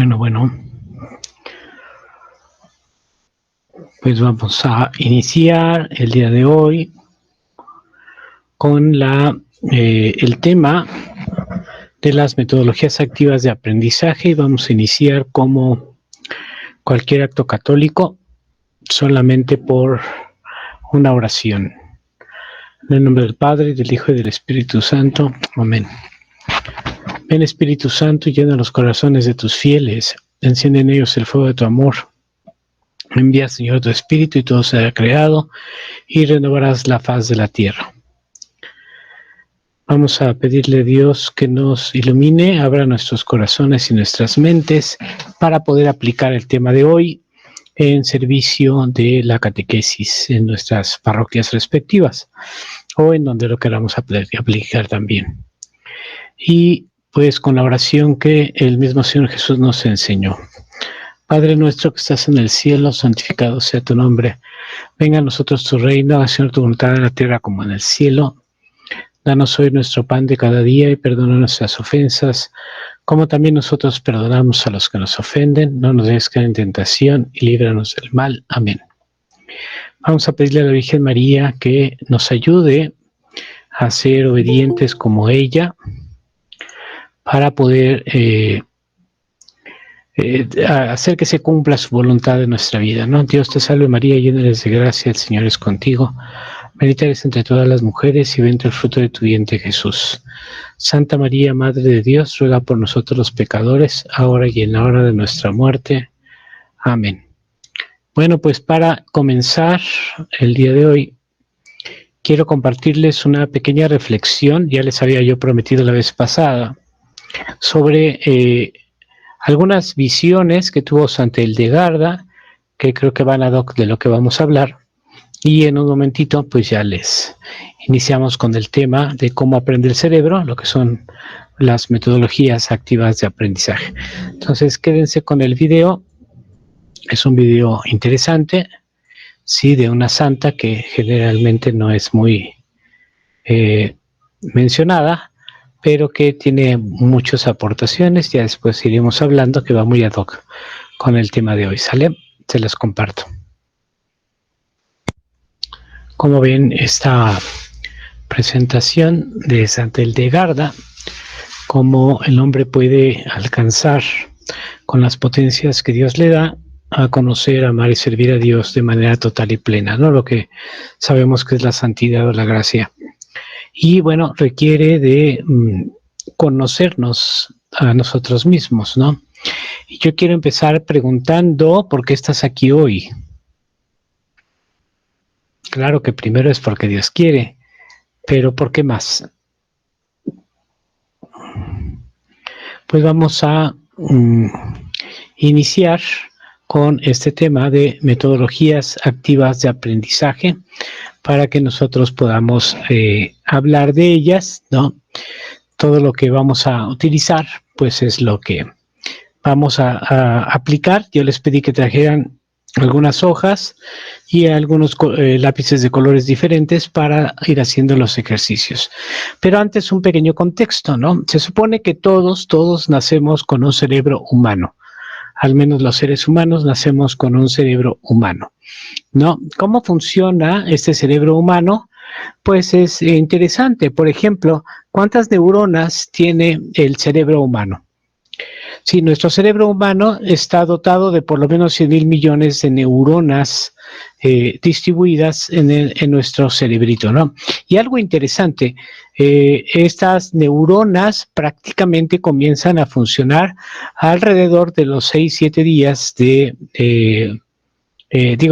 Bueno, pues vamos a iniciar el día de hoy con el tema de las metodologías activas de aprendizaje, y vamos a iniciar como cualquier acto católico, solamente por una oración. En el nombre del Padre, del Hijo y del Espíritu Santo. Amén. Ven, Espíritu Santo, y llena los corazones de tus fieles, enciende en ellos el fuego de tu amor. Envía, Señor, tu Espíritu, y todo será creado, y renovarás la faz de la tierra. Vamos a pedirle a Dios que nos ilumine, abra nuestros corazones y nuestras mentes para poder aplicar el tema de hoy en servicio de la catequesis en nuestras parroquias respectivas o en donde lo queramos aplicar también. Y pues con la oración que el mismo Señor Jesús nos enseñó. Padre nuestro que estás en el cielo, santificado sea tu nombre. Venga a nosotros tu reino, haga, Señor, tu voluntad en la tierra como en el cielo. Danos hoy nuestro pan de cada día y perdona nuestras ofensas, como también nosotros perdonamos a los que nos ofenden. No nos dejes caer en tentación y líbranos del mal. Amén. Vamos a pedirle a la Virgen María que nos ayude a ser obedientes como ella, para poder hacer que se cumpla su voluntad en nuestra vida, ¿no? Dios te salve María, llena eres de gracia, el Señor es contigo. Bendita eres entre todas las mujeres y bendito el fruto de tu vientre, Jesús. Santa María, Madre de Dios, ruega por nosotros los pecadores, ahora y en la hora de nuestra muerte. Amén. Bueno, pues para comenzar el día de hoy, quiero compartirles una pequeña reflexión, ya les había yo prometido la vez pasada, sobre algunas visiones que tuvo Santa Hildegarda, que creo que van ad hoc de lo que vamos a hablar, y en un momentito pues ya les iniciamos con el tema de cómo aprende el cerebro, lo que son las metodologías activas de aprendizaje. Entonces quédense con el video, es un video interesante, sí, de una santa que generalmente no es muy mencionada, pero que tiene muchas aportaciones. Ya después iremos hablando, que va muy ad hoc con el tema de hoy. ¿Sale? Se las comparto. Como ven, esta presentación de Santa Hildegarda, cómo el hombre puede alcanzar con las potencias que Dios le da a conocer, amar y servir a Dios de manera total y plena, ¿no? Lo que sabemos que es la santidad o la gracia. Y bueno, requiere de conocernos a nosotros mismos, ¿no? Y yo quiero empezar preguntando, ¿por qué estás aquí hoy? Claro que primero es porque Dios quiere, pero ¿por qué más? Pues vamos a iniciar con este tema de metodologías activas de aprendizaje, para que nosotros podamos hablar de ellas, ¿no? Todo lo que vamos a utilizar, pues es lo que vamos a aplicar. Yo les pedí que trajeran algunas hojas y algunos lápices de colores diferentes para ir haciendo los ejercicios. Pero antes un pequeño contexto, ¿no? Se supone que todos nacemos con un cerebro humano. Al menos los seres humanos nacemos con un cerebro humano, ¿no? ¿Cómo funciona este cerebro humano? Pues es interesante. Por ejemplo, ¿cuántas neuronas tiene el cerebro humano? Sí, nuestro cerebro humano está dotado de por lo menos 100,000 millones de neuronas distribuidas en nuestro cerebrito, ¿no? Y algo interesante, estas neuronas prácticamente comienzan a funcionar alrededor de los 6-7 días de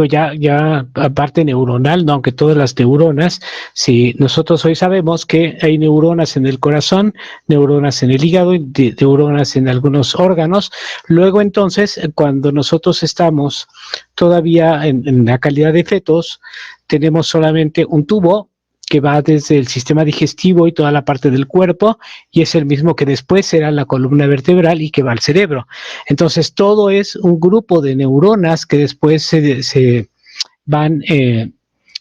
ya aparte neuronal, ¿no? Aunque todas las neuronas, si nosotros hoy sabemos que hay neuronas en el corazón, neuronas en el hígado, y neuronas en algunos órganos, luego entonces cuando nosotros estamos todavía en la calidad de fetos, tenemos solamente un tubo que va desde el sistema digestivo y toda la parte del cuerpo, y es el mismo que después será la columna vertebral y que va al cerebro. Entonces todo es un grupo de neuronas que después se van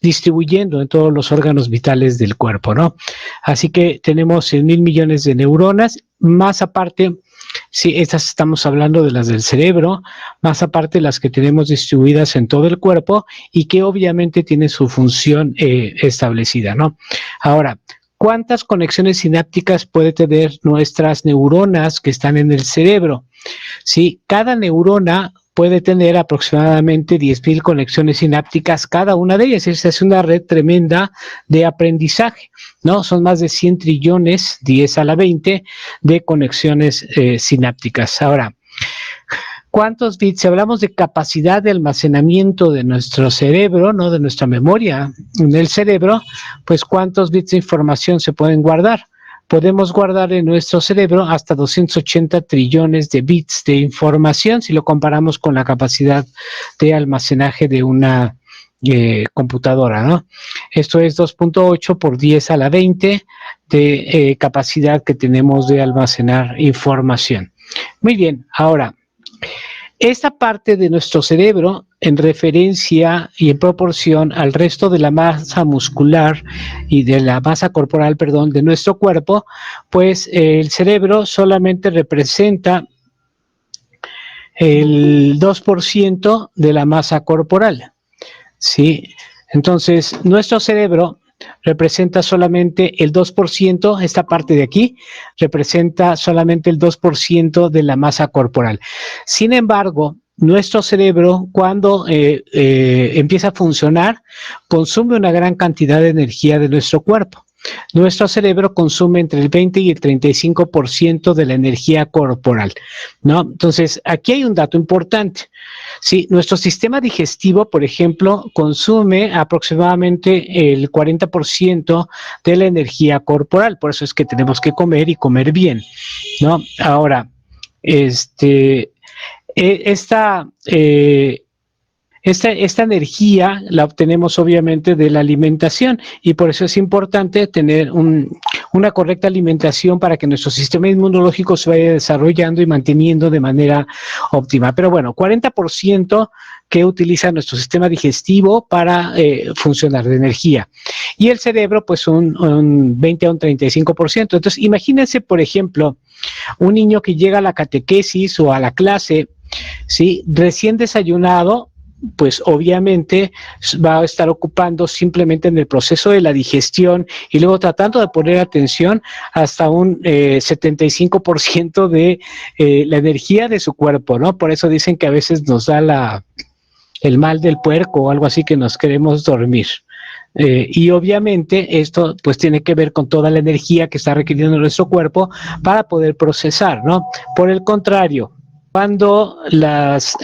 distribuyendo en todos los órganos vitales del cuerpo, ¿no? Así que tenemos 100,000 millones de neuronas, más aparte Sí, estas estamos hablando de las del cerebro, más aparte las que tenemos distribuidas en todo el cuerpo y que obviamente tienen su función establecida, ¿no? Ahora, ¿cuántas conexiones sinápticas puede tener nuestras neuronas que están en el cerebro? Sí, cada neurona puede tener aproximadamente 10,000 conexiones sinápticas cada una de ellas. Esa es una red tremenda de aprendizaje, ¿no? Son más de 100 trillones, 10 a la 20, de conexiones sinápticas. Ahora, ¿cuántos bits? Si hablamos de capacidad de almacenamiento de nuestro cerebro, ¿no? De nuestra memoria en el cerebro, pues ¿cuántos bits de información se pueden guardar? Podemos guardar en nuestro cerebro hasta 280 trillones de bits de información si lo comparamos con la capacidad de almacenaje de una computadora, ¿no? Esto es 2.8 por 10 a la 20 de capacidad que tenemos de almacenar información. Muy bien, ahora, esta parte de nuestro cerebro, en referencia y en proporción al resto de la masa muscular y de la masa corporal, perdón, de nuestro cuerpo, pues el cerebro solamente representa el 2% de la masa corporal, ¿sí? Entonces, nuestro cerebro representa solamente el 2%, esta parte de aquí representa solamente el 2% de la masa corporal. Sin embargo, nuestro cerebro, cuando empieza a funcionar, consume una gran cantidad de energía de nuestro cuerpo. Nuestro cerebro consume entre el 20 y el 35% de la energía corporal, ¿no? Entonces, aquí hay un dato importante. Sí, nuestro sistema digestivo, por ejemplo, consume aproximadamente el 40% de la energía corporal, por eso es que tenemos que comer y comer bien, ¿no? Ahora, esta, esta energía la obtenemos obviamente de la alimentación y por eso es importante tener una correcta alimentación para que nuestro sistema inmunológico se vaya desarrollando y manteniendo de manera óptima. Pero bueno, 40% que utiliza nuestro sistema digestivo para funcionar de energía. Y el cerebro, pues un 20 a un 35%. Entonces, imagínense, por ejemplo, un niño que llega a la catequesis o a la clase, ¿sí? Recién desayunado, pues obviamente va a estar ocupando simplemente en el proceso de la digestión y luego tratando de poner atención hasta un 75% de la energía de su cuerpo, ¿no? Por eso dicen que a veces nos da el mal del puerco o algo así, que nos queremos dormir. Y obviamente esto pues tiene que ver con toda la energía que está requiriendo nuestro cuerpo para poder procesar, ¿no? Por el contrario, cuando las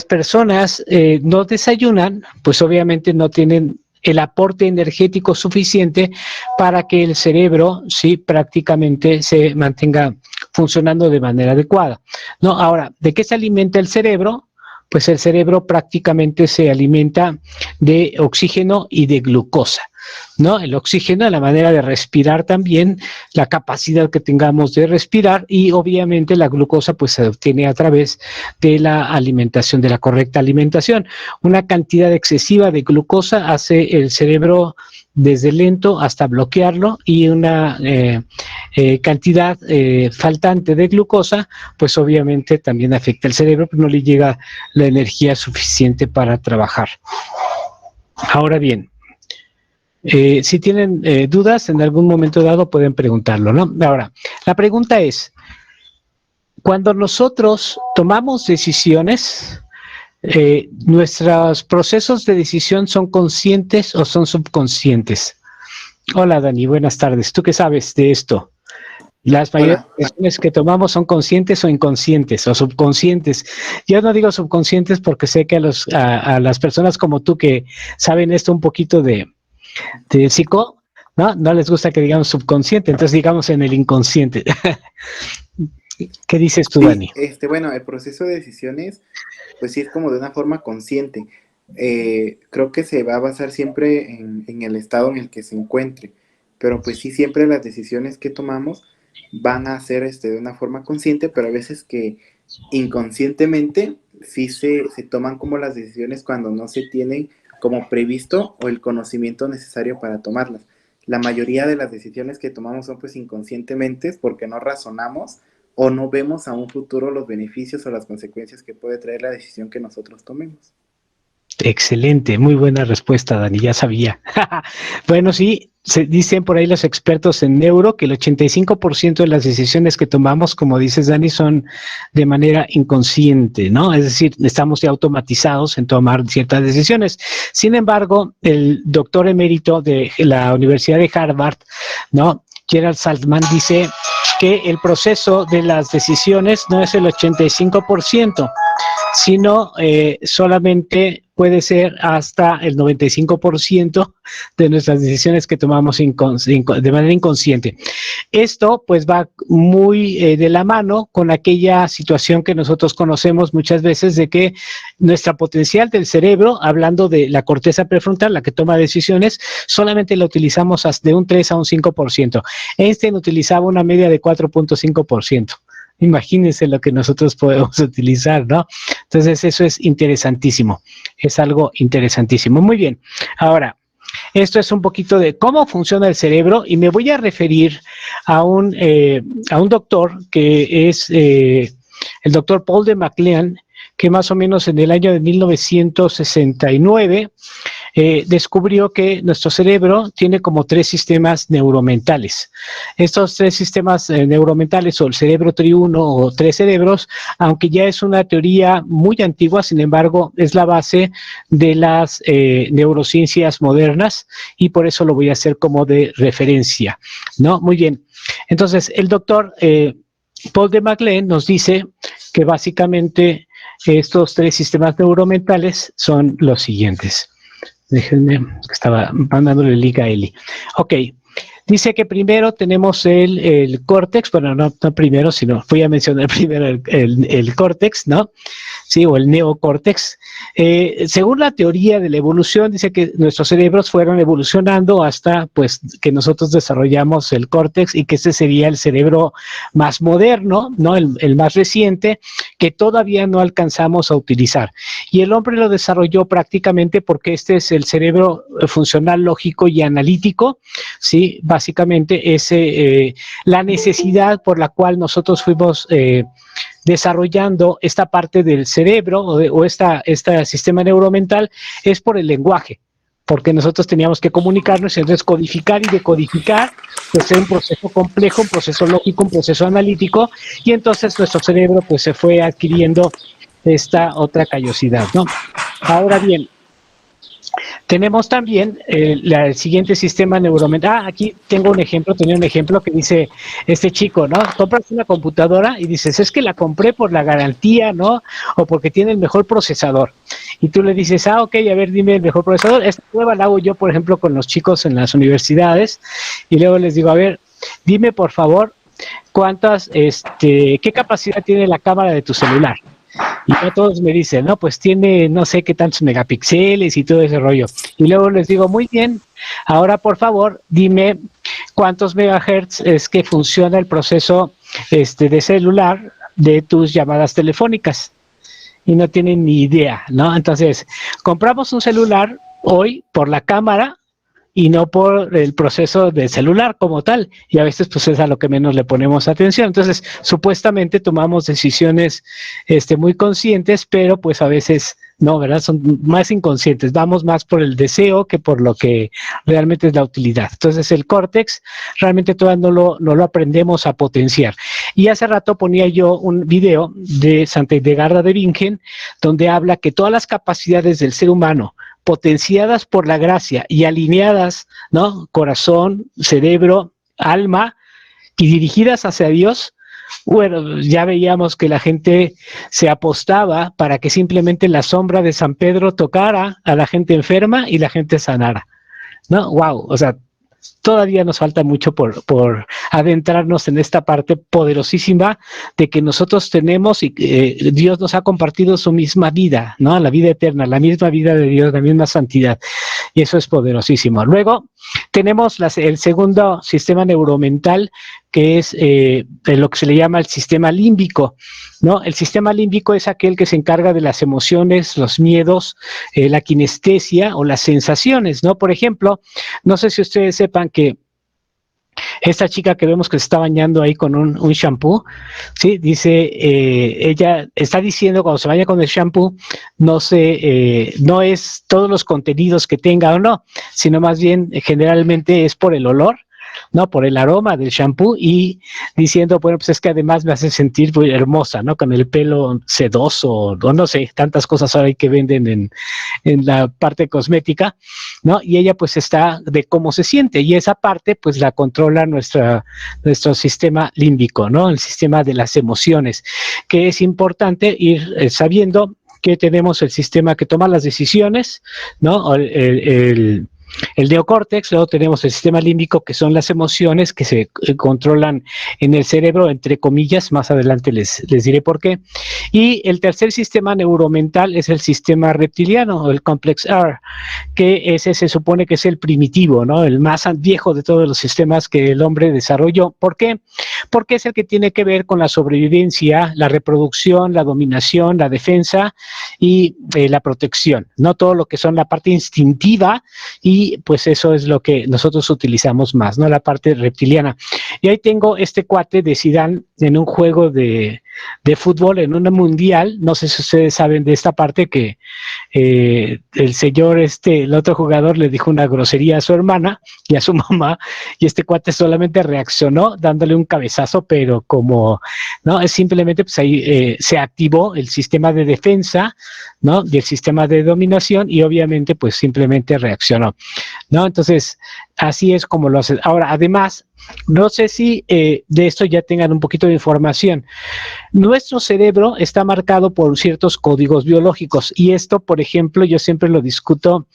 personas no desayunan, pues obviamente no tienen el aporte energético suficiente para que el cerebro, sí, prácticamente se mantenga funcionando de manera adecuada. No, ahora, ¿de qué se alimenta el cerebro? Pues el cerebro prácticamente se alimenta de oxígeno y de glucosa, ¿no? El oxígeno, la manera de respirar también, la capacidad que tengamos de respirar y obviamente la glucosa pues se obtiene a través de la alimentación, de la correcta alimentación. Una cantidad excesiva de glucosa hace el cerebro desde lento hasta bloquearlo y una cantidad faltante de glucosa, pues obviamente también afecta el cerebro, pero no le llega la energía suficiente para trabajar. Ahora bien, si tienen dudas, en algún momento dado pueden preguntarlo, ¿no? Ahora, la pregunta es, cuando nosotros tomamos decisiones, ¿nuestros procesos de decisión son conscientes o son subconscientes? Hola Dani, buenas tardes. ¿Tú qué sabes de esto? Las mayores Hola. decisiones que tomamos son conscientes o inconscientes o subconscientes. Yo no digo subconscientes porque sé que a las personas como tú que saben esto un poquito de psico, ¿no? No les gusta que digamos subconsciente, entonces digamos en el inconsciente. ¿Qué dices tú, Sí, Dani? bueno, el proceso de decisiones, pues sí es como de una forma consciente. Creo que se va a basar siempre en el estado en el que se encuentre, pero pues sí, siempre las decisiones que tomamos van a ser de una forma consciente, pero a veces que inconscientemente sí se toman como las decisiones cuando no se tienen como previsto o el conocimiento necesario para tomarlas. la mayoría de las decisiones que tomamos son pues inconscientemente porque no razonamos o no vemos a un futuro los beneficios o las consecuencias que puede traer la decisión que nosotros tomemos. Excelente, muy buena respuesta, Dani, ya sabía. Bueno, sí, se dicen por ahí los expertos en neuro que el 85% de las decisiones que tomamos, como dices, Dani, son de manera inconsciente, ¿no? Es decir, estamos ya automatizados en tomar ciertas decisiones. Sin embargo, el doctor emérito de la Universidad de Harvard, ¿no? Gerald Saltman dice que el proceso de las decisiones no es el 85%, sino solamente puede ser hasta el 95% de nuestras decisiones que tomamos de manera inconsciente. Esto pues va muy de la mano con aquella situación que nosotros conocemos muchas veces de que nuestra potencial del cerebro, hablando de la corteza prefrontal, la que toma decisiones, solamente la utilizamos de un 3 a un 5%. Einstein utilizaba una media de 4.5%. Imagínense lo que nosotros podemos utilizar, ¿no? Entonces eso es interesantísimo, es algo interesantísimo. Muy bien, ahora, esto es un poquito de cómo funciona el cerebro y me voy a referir a un doctor que es el doctor Paul de MacLean, que más o menos en el año de 1969 descubrió que nuestro cerebro tiene como 3 sistemas neuromentales. Estos 3 sistemas neuromentales, o el cerebro triuno o 3 cerebros, aunque ya es una teoría muy antigua, sin embargo, es la base de las neurociencias modernas y por eso lo voy a hacer como de referencia, ¿no? Muy bien. Entonces, el doctor Paul de MacLean nos dice que básicamente estos 3 sistemas neuromentales son los siguientes. Déjenme, estaba mandándole el link a Eli. Ok, dice que primero tenemos el córtex, bueno, no primero, sino voy a mencionar primero el córtex, ¿no? Sí, o el neocórtex. Según la teoría de la evolución, dice que nuestros cerebros fueron evolucionando hasta, pues, que nosotros desarrollamos el córtex y que ese sería el cerebro más moderno, ¿no? El más reciente, que todavía no alcanzamos a utilizar. Y el hombre lo desarrolló prácticamente porque este es el cerebro funcional, lógico y analítico, ¿sí? Básicamente es la necesidad por la cual nosotros fuimos desarrollando esta parte del cerebro o este sistema neuromental es por el lenguaje, porque nosotros teníamos que comunicarnos, entonces codificar y decodificar, pues es un proceso complejo, un proceso lógico, un proceso analítico, y entonces nuestro cerebro pues se fue adquiriendo esta otra callosidad, ¿no? Ahora bien, tenemos también el siguiente sistema neuromental. Aquí tenía un ejemplo que dice este chico, ¿no? Compras una computadora y dices, es que la compré por la garantía, ¿no? O porque tiene el mejor procesador. Y tú le dices, ok, a ver, dime el mejor procesador. Esta prueba la hago yo, por ejemplo, con los chicos en las universidades. Y luego les digo, a ver, dime por favor, ¿qué capacidad tiene la cámara de tu celular? Y ya todos me dicen, no, pues tiene no sé qué tantos megapíxeles y todo ese rollo. Y luego les digo, muy bien, ahora por favor, dime cuántos megahertz es que funciona el proceso de celular de tus llamadas telefónicas. Y no tienen ni idea, ¿no? Entonces, compramos un celular hoy por la cámara y no por el proceso del celular como tal, y a veces pues es a lo que menos le ponemos atención. Entonces, supuestamente tomamos decisiones muy conscientes, pero pues a veces no, ¿verdad? Son más inconscientes, vamos más por el deseo que por lo que realmente es la utilidad. Entonces, el córtex realmente todavía no lo aprendemos a potenciar. Y hace rato ponía yo un video de Santa Hildegarda de Bingen, donde habla que todas las capacidades del ser humano potenciadas por la gracia y alineadas, ¿no? Corazón, cerebro, alma, y dirigidas hacia Dios, bueno, ya veíamos que la gente se apostaba para que simplemente la sombra de San Pedro tocara a la gente enferma y la gente sanara, ¿no? Wow, o sea, todavía nos falta mucho por adentrarnos en esta parte poderosísima de que nosotros tenemos y Dios nos ha compartido su misma vida, ¿no? La vida eterna, la misma vida de Dios, la misma santidad. Y eso es poderosísimo. Luego tenemos el segundo sistema neuromental, que es lo que se le llama el sistema límbico, ¿no? El sistema límbico es aquel que se encarga de las emociones, los miedos, la kinestesia o las sensaciones, ¿no? Por ejemplo, no sé si ustedes sepan que esta chica que vemos que se está bañando ahí con un shampoo, ¿sí? Dice, ella está diciendo cuando se baña con el shampoo, no es todos los contenidos que tenga o no, sino más bien generalmente es por el olor, ¿no? Por el aroma del shampoo y diciendo, bueno, pues es que además me hace sentir muy hermosa, ¿no? Con el pelo sedoso, o no sé, tantas cosas ahora que venden en la parte cosmética, ¿no? Y ella pues está de cómo se siente y esa parte pues la controla nuestro sistema límbico, ¿no? El sistema de las emociones, que es importante ir sabiendo que tenemos el sistema que toma las decisiones, ¿no? El neocórtex, luego tenemos el sistema límbico, que son las emociones que se controlan en el cerebro, entre comillas, más adelante les diré por qué. Y el tercer sistema neuromental es el sistema reptiliano, o el complex R, que ese se supone que es el primitivo, ¿no? El más viejo de todos los sistemas que el hombre desarrolló. ¿Por qué? Porque es el que tiene que ver con la sobrevivencia, la reproducción, la dominación, la defensa y la protección, ¿no? Todo lo que son la parte instintiva y pues eso es lo que nosotros utilizamos más, ¿no? La parte reptiliana. Y ahí tengo este cuate de Zidane en un juego de fútbol, en una mundial, no sé si ustedes saben de esta parte que el señor, el otro jugador le dijo una grosería a su hermana y a su mamá, y este cuate solamente reaccionó dándole un cabezazo, pero como, ¿no? Es simplemente, pues ahí se activó el sistema de defensa, ¿no? Y el sistema de dominación, y obviamente, pues simplemente reaccionó, ¿no? Entonces, así es como lo hace. Ahora, además, no sé si de esto ya tengan un poquito de información. Nuestro cerebro está marcado por ciertos códigos biológicos y esto, por ejemplo, yo siempre lo discuto,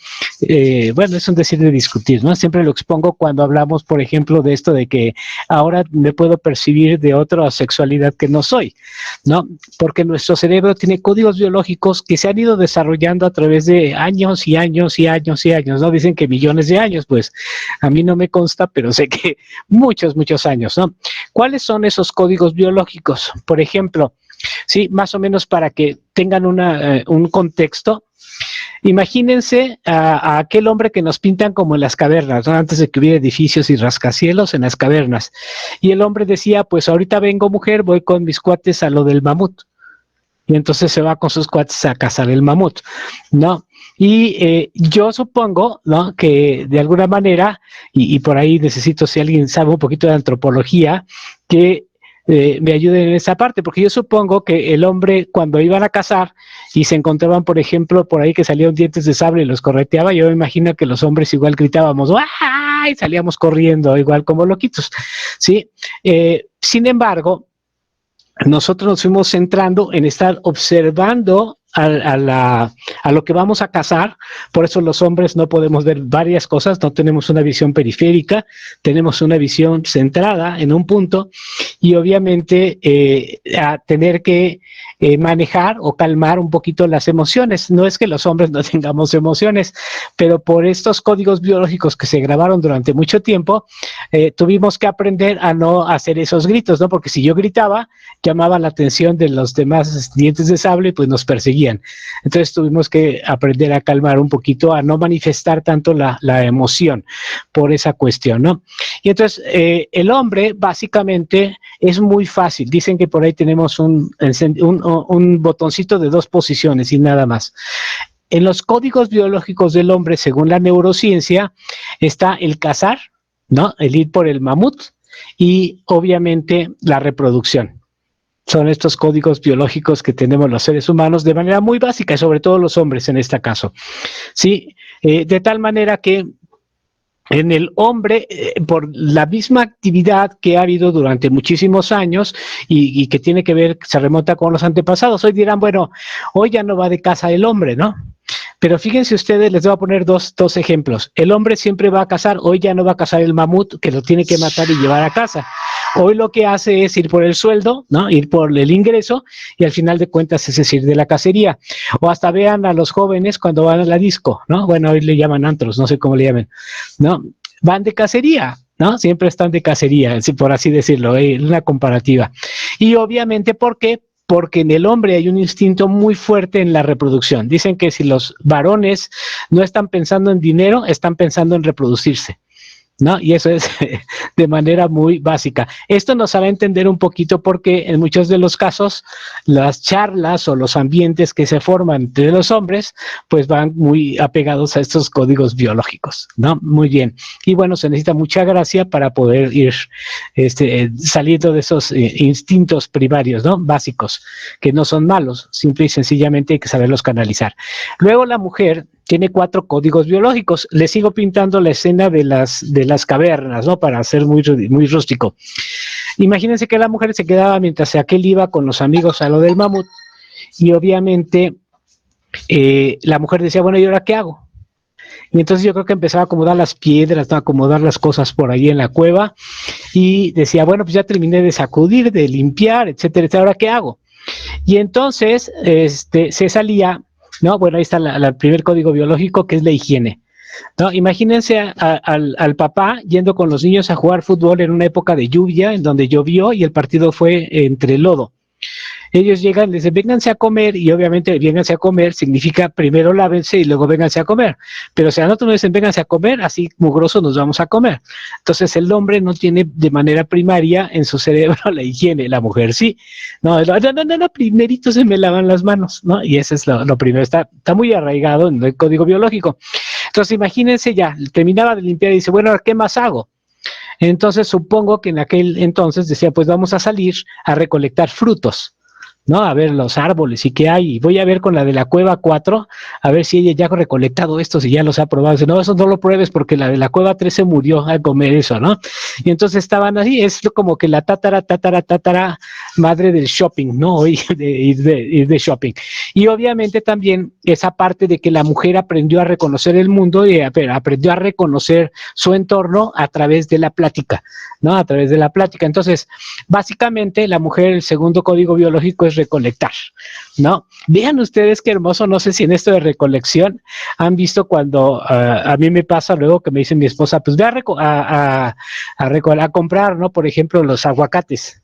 bueno, es un decir de discutir, ¿no? Siempre lo expongo cuando hablamos, por ejemplo, de esto de que ahora me puedo percibir de otra sexualidad que no soy, ¿no? Porque nuestro cerebro tiene códigos biológicos que se han ido desarrollando a través de años y años y años y años, ¿no? Dicen que millones de años, pues a mí no me consta, pero sé que muchos años, ¿no? ¿Cuáles son esos códigos biológicos? Por ejemplo, sí, más o menos para que tengan un contexto, imagínense a aquel hombre que nos pintan como en las cavernas, ¿no? Antes de que hubiera edificios y rascacielos, en las cavernas. Y el hombre decía, pues ahorita vengo mujer, voy con mis cuates a lo del mamut. Y entonces se va con sus cuates a cazar el mamut, ¿no? Y yo supongo, ¿no? Que de alguna manera, y por ahí necesito, si alguien sabe un poquito de antropología, que me ayuden en esa parte, porque yo supongo que el hombre cuando iban a cazar y se encontraban, por ejemplo, por ahí que salían dientes de sable y los correteaba, yo me imagino que los hombres igual gritábamos, ¡ah! Y salíamos corriendo, igual como loquitos, ¿sí? Sin embargo, nosotros nos fuimos centrando en estar observando a lo que vamos a cazar, por eso los hombres no podemos ver varias cosas, no tenemos una visión periférica, tenemos una visión centrada en un punto y obviamente a tener que manejar o calmar un poquito las emociones. No es que los hombres no tengamos emociones, pero por estos códigos biológicos que se grabaron durante mucho tiempo, tuvimos que aprender a no hacer esos gritos, ¿no? Porque si yo gritaba, llamaba la atención de los demás dientes de sable y pues nos perseguían. Entonces tuvimos que aprender a calmar un poquito, a no manifestar tanto la emoción por esa cuestión, ¿no? Y entonces el hombre básicamente es muy fácil. Dicen que por ahí tenemos un botoncito de 2 posiciones y nada más. En los códigos biológicos del hombre, según la neurociencia, está el cazar, ¿no? El ir por el mamut y obviamente la reproducción. Son estos códigos biológicos que tenemos los seres humanos de manera muy básica, y sobre todo los hombres en este caso. ¿Sí? De tal manera que en el hombre, por la misma actividad que ha habido durante muchísimos años y que tiene que ver, se remonta con los antepasados, hoy dirán, bueno, hoy ya no va de caza el hombre, ¿no? Pero fíjense ustedes, les voy a poner dos ejemplos. El hombre siempre va a cazar, hoy ya no va a cazar el mamut, que lo tiene que matar y llevar a casa. Hoy lo que hace es ir por el sueldo, ¿no? Ir por el ingreso, y al final de cuentas es decir, de la cacería. O hasta vean a los jóvenes cuando van a la disco, ¿no? Bueno, hoy le llaman antros, no sé cómo le llaman, ¿no? van de cacería, ¿no? Siempre están de cacería, por así decirlo, una comparativa. Y obviamente, ¿por qué? Porque en el hombre hay un instinto muy fuerte en la reproducción. Dicen que si los varones no están pensando en dinero, están pensando en reproducirse, ¿no? Y eso es de manera muy básica. Esto nos hará entender un poquito porque en muchos de los casos las charlas o los ambientes que se forman entre los hombres pues van muy apegados a estos códigos biológicos, ¿no? Muy bien. Y bueno, se necesita mucha gracia para poder ir saliendo de esos instintos primarios, ¿no? Básicos, que no son malos, simple y sencillamente hay que saberlos canalizar. Luego la mujer tiene 4 códigos biológicos. Le sigo pintando la escena de las cavernas, ¿no? Para hacer muy rústico. Imagínense que la mujer se quedaba mientras aquel iba con los amigos a lo del mamut y obviamente la mujer decía, bueno, ¿y ahora qué hago? Y entonces yo creo que empezaba a acomodar las piedras, ¿no? A acomodar las cosas por ahí en la cueva y decía, bueno, pues ya terminé de sacudir, de limpiar, etcétera, etcétera, ¿ahora qué hago? Y entonces se salía, ¿no? Bueno, ahí está el primer código biológico, que es la higiene, ¿no? Imagínense al papá yendo con los niños a jugar fútbol en una época de lluvia, en donde llovió y el partido fue entre lodo. Ellos llegan, les dicen, vénganse a comer, y obviamente vénganse a comer significa primero lávense y luego vénganse a comer. Pero si a nosotros nos dicen, vénganse a comer, así mugroso nos vamos a comer. Entonces el hombre no tiene de manera primaria en su cerebro la higiene, la mujer sí. No, primerito se me lavan las manos, ¿no? Y eso es lo primero, está muy arraigado en el código biológico. Entonces imagínense ya, terminaba de limpiar y dice, bueno, ¿qué más hago? Entonces supongo que en aquel entonces decía, pues vamos a salir a recolectar frutos, ¿no? A ver los árboles y qué hay. Y voy a ver con la de la cueva 4, a ver si ella ya ha recolectado estos y ya los ha probado. Dice, no, eso no lo pruebes porque la de la cueva 3 se murió al comer eso, ¿no? Y entonces estaban así, es como que la tatara madre del shopping, ¿no? Ir de shopping. Y obviamente también esa parte de que la mujer aprendió a reconocer el mundo y aprendió a reconocer su entorno a través de la plática, ¿no? A través de la plática. Entonces, básicamente la mujer, el segundo código biológico es recolectar, ¿no? Vean ustedes qué hermoso, no sé si en esto de recolección han visto cuando a mí me pasa luego que me dice mi esposa, pues ve a comprar, ¿no? Por ejemplo, los aguacates.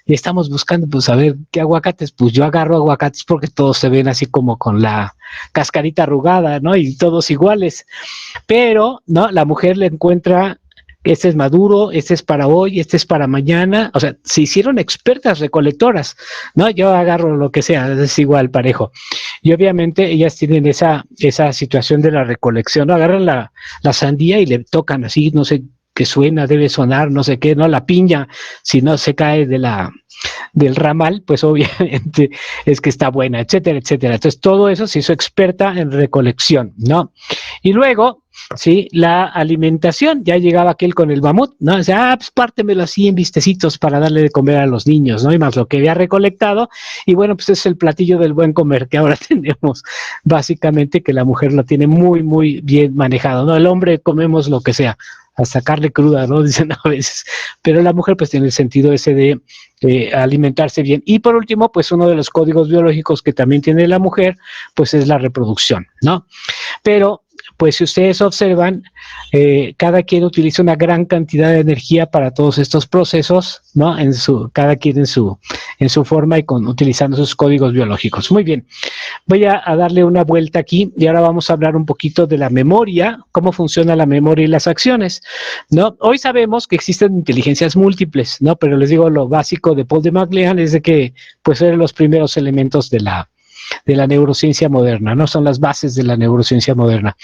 Y estamos buscando, pues, a ver, ¿qué aguacates? Pues yo agarro aguacates porque todos se ven así como con la cascarita arrugada, ¿no? Y todos iguales. Pero, ¿no? La mujer le encuentra, este es maduro, este es para hoy, este es para mañana. O sea, se hicieron expertas recolectoras, ¿no? Yo agarro lo que sea, es igual, parejo. Y obviamente ellas tienen esa situación de la recolección, ¿no? Agarran la sandía y le tocan así, no sé qué suena, debe sonar, no sé qué, ¿no? La piña, si no se cae del ramal, pues obviamente es que está buena, etcétera, etcétera. Entonces todo eso se hizo experta en recolección, ¿no? Y luego, sí, la alimentación, ya llegaba aquel con el mamut, ¿no? O sea, pues pártemelo así en vistecitos para darle de comer a los niños, ¿no? Y más lo que había recolectado, y bueno, pues es el platillo del buen comer que ahora tenemos, básicamente, que la mujer lo tiene muy, muy bien manejado, ¿no? El hombre comemos lo que sea, hasta carne cruda, ¿no? Dicen a veces, pero la mujer pues tiene el sentido ese de alimentarse bien. Y por último, pues uno de los códigos biológicos que también tiene la mujer, pues es la reproducción, ¿no? Pero pues si ustedes observan, cada quien utiliza una gran cantidad de energía para todos estos procesos, ¿no? Cada quien en su forma y utilizando sus códigos biológicos. Muy bien, voy a darle una vuelta aquí y ahora vamos a hablar un poquito de la memoria, cómo funciona la memoria y las acciones, ¿no? Hoy sabemos que existen inteligencias múltiples, ¿no? Pero les digo, lo básico de Paul de MacLean es de que, pues, eran los primeros elementos de la neurociencia moderna, ¿no? Son las bases de la neurociencia moderna.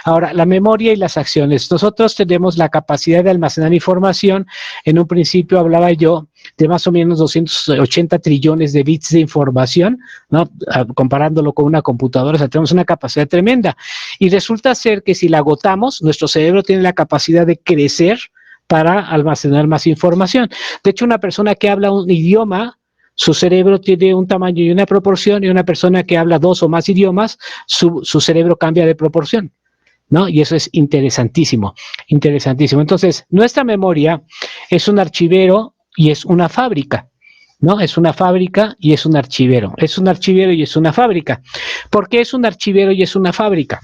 Ahora, la memoria y las acciones. Nosotros tenemos la capacidad de almacenar información. En un principio hablaba yo de más o menos 280 trillones de bits de información, ¿no? Comparándolo con una computadora, o sea, tenemos una capacidad tremenda. Y resulta ser que si la agotamos, nuestro cerebro tiene la capacidad de crecer para almacenar más información. De hecho, una persona que habla un idioma, su cerebro tiene un tamaño y una proporción, y una persona que habla 2 o más idiomas, su cerebro cambia de proporción, ¿no? Y eso es interesantísimo, interesantísimo. Entonces, nuestra memoria es un archivero y es una fábrica, ¿no? Es una fábrica y es un archivero. Es un archivero y es una fábrica. ¿Por qué es un archivero y es una fábrica?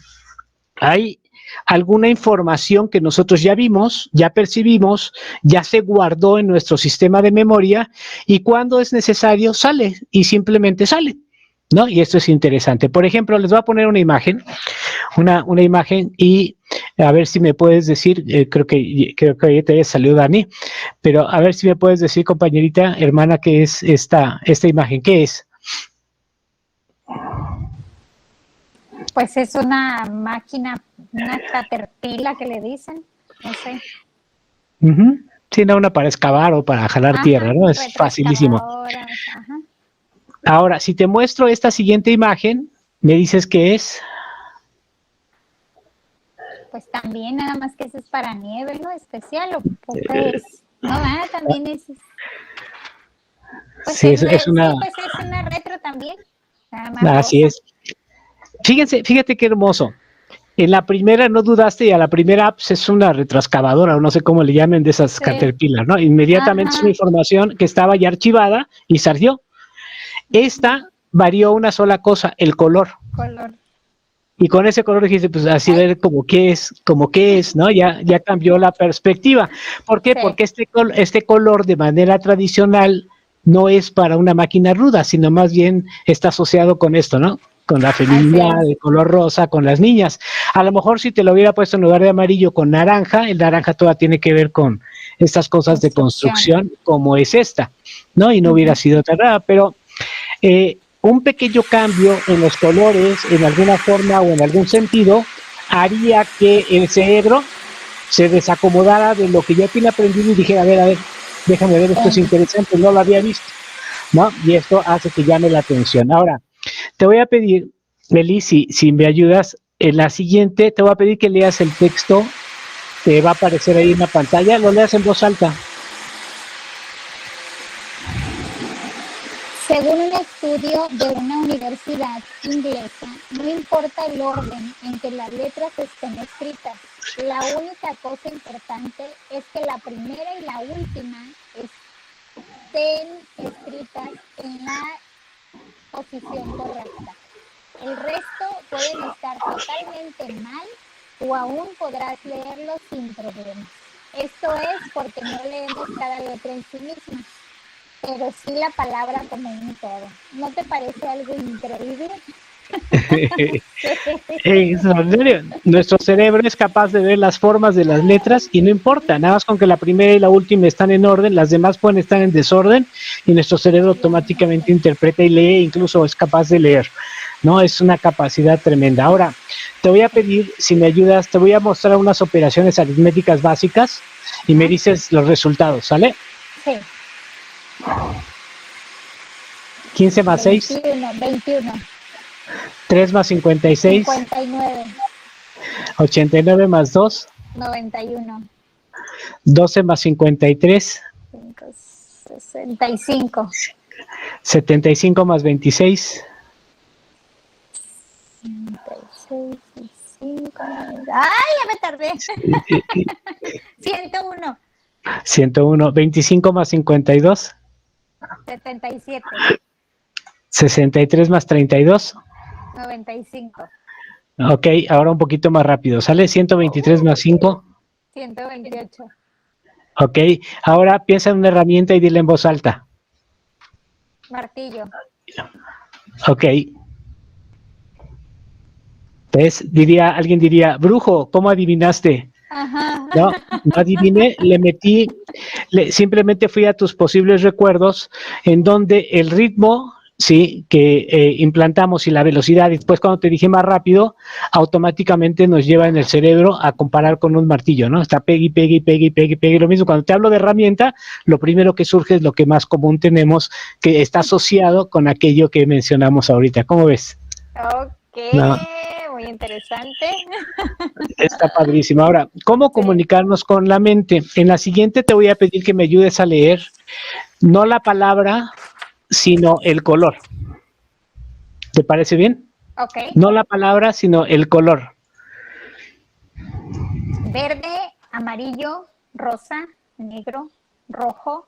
Hay alguna información que nosotros ya vimos, ya percibimos, ya se guardó en nuestro sistema de memoria y cuando es necesario sale y simplemente sale, ¿no? Y esto es interesante. Por ejemplo, les voy a poner una imagen, una imagen y a ver si me puedes decir, creo que ahorita ya salió Dani, pero a ver si me puedes decir, compañerita, hermana, ¿qué es esta imagen? ¿Qué es? Pues es una máquina, una caterpillar que le dicen, no sé. Sí, no, una para excavar o para jalar tierra, ¿no? Es facilísimo. Ajá. Ahora, si te muestro esta siguiente imagen, me dices qué es. Pues también, nada más que eso es para nieve, ¿no? Especial, o qué es. No, también es. Pues sí, es una. Sí, pues es una retro también. Nada más Así rosa. es. Fíjate qué hermoso. En la primera no dudaste y a la primera pues, es una retroexcavadora o no sé cómo le llamen de esas Caterpillar, ¿no? Inmediatamente es una información que estaba ya archivada y salió. Esta varió una sola cosa, el color. Y con ese color dijiste, pues así ver como qué es, ¿no? Ya cambió la perspectiva. ¿Por qué? Sí. Porque este color de manera tradicional no es para una máquina ruda, sino más bien está asociado con esto, ¿no? Con la feminidad, el color rosa, con las niñas. A lo mejor si te lo hubiera puesto en lugar de amarillo con naranja, el naranja todavía tiene que ver con estas cosas de construcción, como es esta, ¿no? Y no hubiera sido tan rara, pero un pequeño cambio en los colores, en alguna forma o en algún sentido, haría que el cerebro se desacomodara de lo que ya tiene aprendido y dijera, a ver, déjame ver, esto es interesante, no lo había visto, ¿no? Y esto hace que llame la atención. Ahora, te voy a pedir, Eli, si me ayudas, en la siguiente te voy a pedir que leas el texto, te va a aparecer ahí en la pantalla, lo leas en voz alta. Según un estudio de una universidad inglesa, no importa el orden en que las letras estén escritas, la única cosa importante es que la primera y la última estén escritas en la posición correcta. El resto pueden estar totalmente mal o aún podrás leerlo sin problemas. Esto es porque no leemos cada letra en sí misma, pero sí la palabra como un todo. ¿No te parece algo increíble? Nuestro cerebro es capaz de ver las formas de las letras y no importa, nada más con que la primera y la última están en orden, las demás pueden estar en desorden y nuestro cerebro automáticamente interpreta y lee, incluso es capaz de leer, ¿no? Es una capacidad tremenda. Ahora, te voy a pedir, si me ayudas, te voy a mostrar unas operaciones aritméticas básicas y me dices los resultados, ¿sale? Sí. 15 más 6. 21. 3 más 56. 59. 89 más 2. 91. 12 más 53. 65. 75 más 26. 66 y 5. ¡Ay, ya me tardé! 101. 101. 25 más 52. 77. 63 más 32. 95. Ok, ahora un poquito más rápido. ¿Sale? 123 más 5. 128. Ok, ahora piensa en una herramienta y dile en voz alta. Martillo. Ok. ¿Ves? Alguien diría, brujo, ¿cómo adivinaste? Ajá. No adiviné, simplemente fui a tus posibles recuerdos en donde el ritmo, sí, que implantamos y la velocidad, y después cuando te dije más rápido, automáticamente nos lleva en el cerebro a comparar con un martillo, ¿no? Está pegue. Lo mismo, cuando te hablo de herramienta, lo primero que surge es lo que más común tenemos, que está asociado con aquello que mencionamos ahorita. ¿Cómo ves? Ok. No. Muy interesante. Está padrísimo. Ahora, ¿cómo comunicarnos con la mente? En la siguiente te voy a pedir que me ayudes a leer no la palabra, sino el color. ¿Te parece bien? Ok. No la palabra, sino el color. Verde, amarillo, rosa, negro, rojo,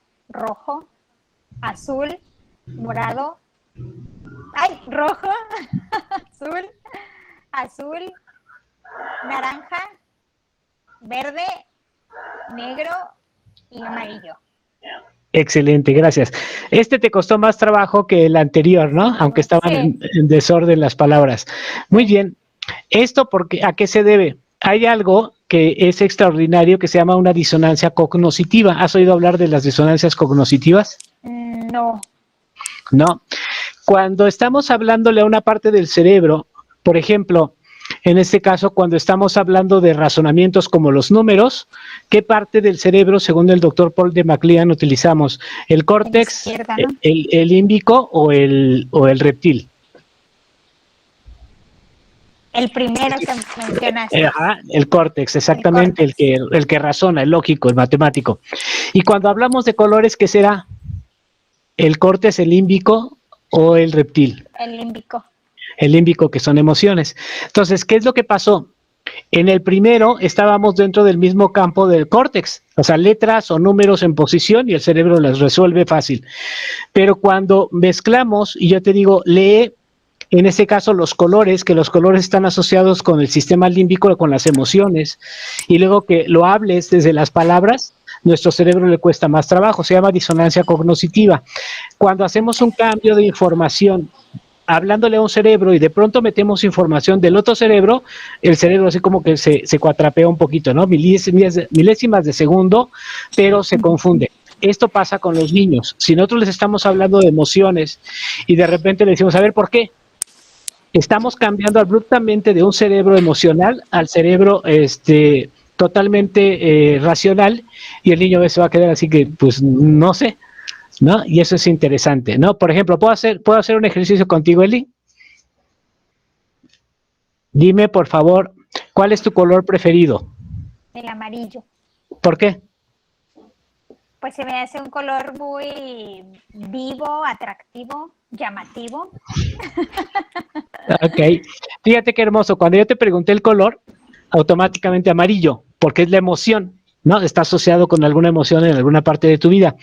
azul, morado. ¡Ay! Rojo, azul, naranja, verde, negro y amarillo. Excelente, gracias. Este te costó más trabajo que el anterior, ¿no? Aunque estaban en desorden las palabras. Muy bien. ¿Esto a qué se debe? Hay algo que es extraordinario que se llama una disonancia cognoscitiva. ¿Has oído hablar de las disonancias cognoscitivas? No. No. Cuando estamos hablándole a una parte del cerebro, por ejemplo, en este caso, cuando estamos hablando de razonamientos como los números, ¿qué parte del cerebro, según el doctor Paul de MacLean, utilizamos? ¿El córtex, izquierda, ¿no? el límbico o el reptil? El primero que mencionaste. Ajá, el córtex, exactamente, el que razona, el lógico, el matemático. Y cuando hablamos de colores, ¿qué será? ¿El córtex, el límbico o el reptil? El límbico. El límbico, que son emociones. Entonces, ¿qué es lo que pasó? En el primero estábamos dentro del mismo campo del córtex, o sea, letras o números en posición y el cerebro las resuelve fácil. Pero cuando mezclamos, y yo te digo, lee en este caso los colores, que los colores están asociados con el sistema límbico, con las emociones, y luego que lo hables desde las palabras, nuestro cerebro le cuesta más trabajo, se llama disonancia cognoscitiva. Cuando hacemos un cambio de información hablándole a un cerebro y de pronto metemos información del otro cerebro, el cerebro así como que se cuatrapea un poquito, ¿no? Milésimas de segundo, pero se confunde. Esto pasa con los niños. Si nosotros les estamos hablando de emociones y de repente le decimos, a ver, ¿por qué? Estamos cambiando abruptamente de un cerebro emocional al cerebro totalmente racional, y el niño se va a quedar así que, pues, no sé, ¿no? Y eso es interesante, ¿no? Por ejemplo, ¿puedo hacer un ejercicio contigo, Eli? Dime, por favor, ¿cuál es tu color preferido? El amarillo. ¿Por qué? Pues se me hace un color muy vivo, atractivo, llamativo. Ok. Fíjate qué hermoso. Cuando yo te pregunté el color, automáticamente amarillo, porque es la emoción, ¿no? Está asociado con alguna emoción en alguna parte de tu vida.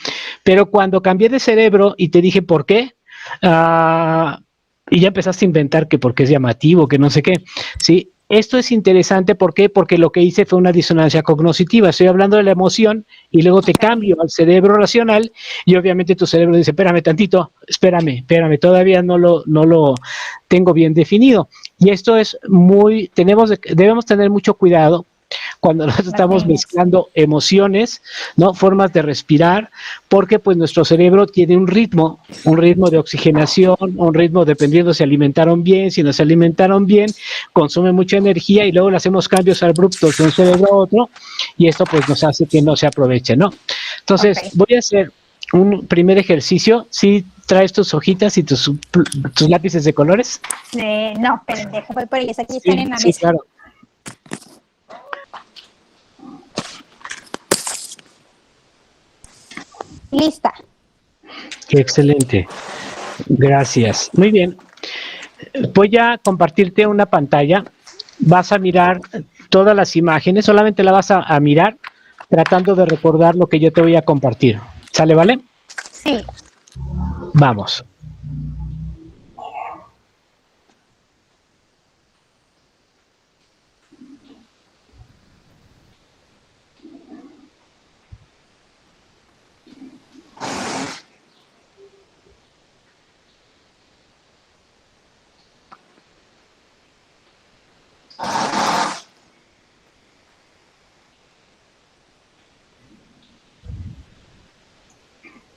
Pero cuando cambié de cerebro y te dije por qué, y ya empezaste a inventar que porque es llamativo, que no sé qué, ¿sí? Esto es interesante, ¿por qué? Porque lo que hice fue una disonancia cognoscitiva. Estoy hablando de la emoción y luego te cambio al cerebro racional y obviamente tu cerebro dice, espérame tantito, espérame, todavía no lo tengo bien definido. Y esto es debemos tener mucho cuidado cuando nosotros estamos mezclando emociones, ¿no? Formas de respirar, porque pues nuestro cerebro tiene un ritmo de oxigenación, un ritmo dependiendo si alimentaron bien, si no se alimentaron bien, consume mucha energía y luego le hacemos cambios abruptos de un cerebro a otro y esto pues nos hace que no se aproveche, ¿no? Entonces, voy a hacer un primer ejercicio. ¿Sí traes tus hojitas y tus lápices de colores? No, pendejo, voy por ellos, aquí están en la mesa. Sí, claro. Lista. Excelente. Gracias. Muy bien. Voy a compartirte una pantalla. Vas a mirar todas las imágenes, solamente la vas a mirar tratando de recordar lo que yo te voy a compartir. ¿Sale, vale? Sí. Vamos.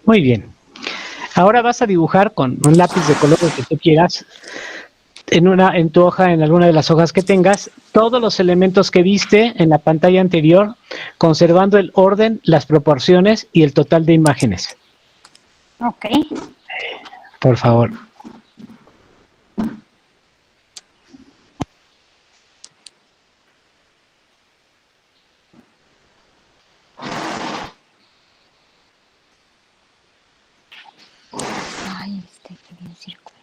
Muy bien. Ahora vas a dibujar con un lápiz de color que tú quieras en tu hoja, en alguna de las hojas que tengas, todos los elementos que viste en la pantalla anterior, conservando el orden, las proporciones y el total de imágenes. Ok. Por favor. Ay, quería un círculo.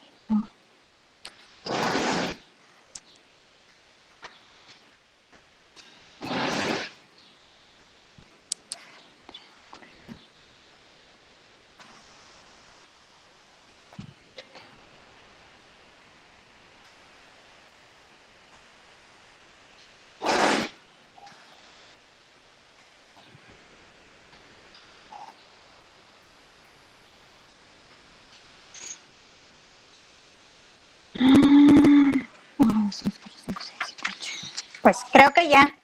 Pues creo que ya.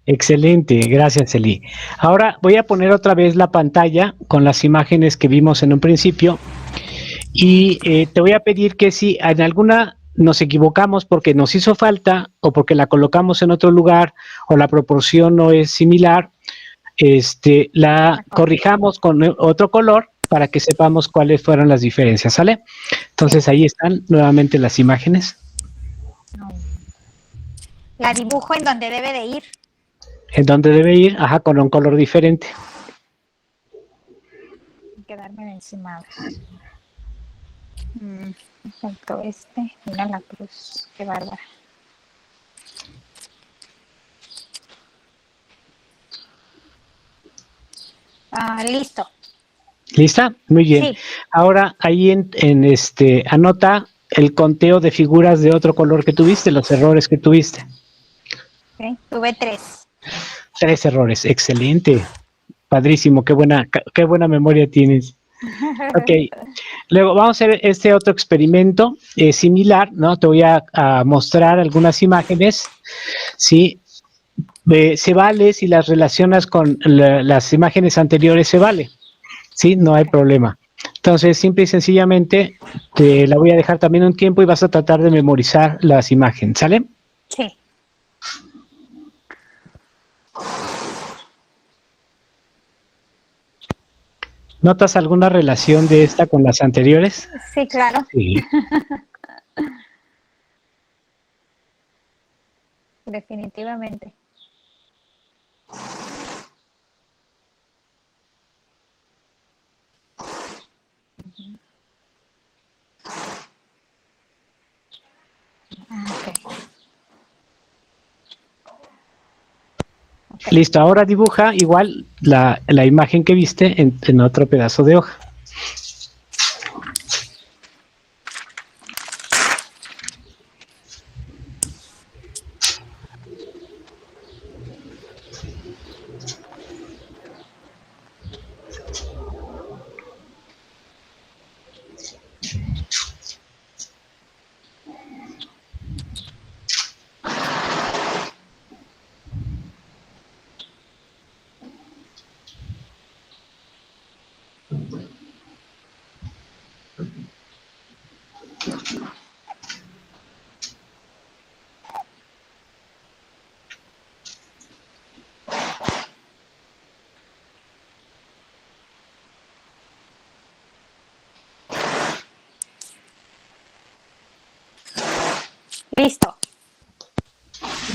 Excelente, gracias Eli. Ahora voy a poner otra vez la pantalla con las imágenes que vimos en un principio y te voy a pedir que si en alguna nos equivocamos porque nos hizo falta o porque la colocamos en otro lugar o la proporción no es similar, la corrijamos con otro color para que sepamos cuáles fueron las diferencias, ¿sale? Entonces ahí están nuevamente las imágenes. La dibujo en donde debe de ir. En donde debe ir, ajá, con un color diferente. Quedarme encima. Faltó mira la cruz, qué bárbara. Listo. ¿Lista? Muy bien. Sí. Ahora ahí anota el conteo de figuras de otro color que tuviste, los errores que tuviste. Okay. Tuve 3. 3 errores, excelente. Padrísimo, qué buena memoria tienes. Ok, luego vamos a hacer este otro experimento similar, ¿no? Te voy a mostrar algunas imágenes, ¿sí? Se vale si las relacionas con las imágenes anteriores, se vale, ¿sí? No hay problema. Entonces, simple y sencillamente, te la voy a dejar también un tiempo y vas a tratar de memorizar las imágenes, ¿sale? Sí. ¿Notas alguna relación de esta con las anteriores? Sí, claro. Sí. Definitivamente. Okay. Listo, ahora dibuja igual la imagen que viste en otro pedazo de hoja. Listo.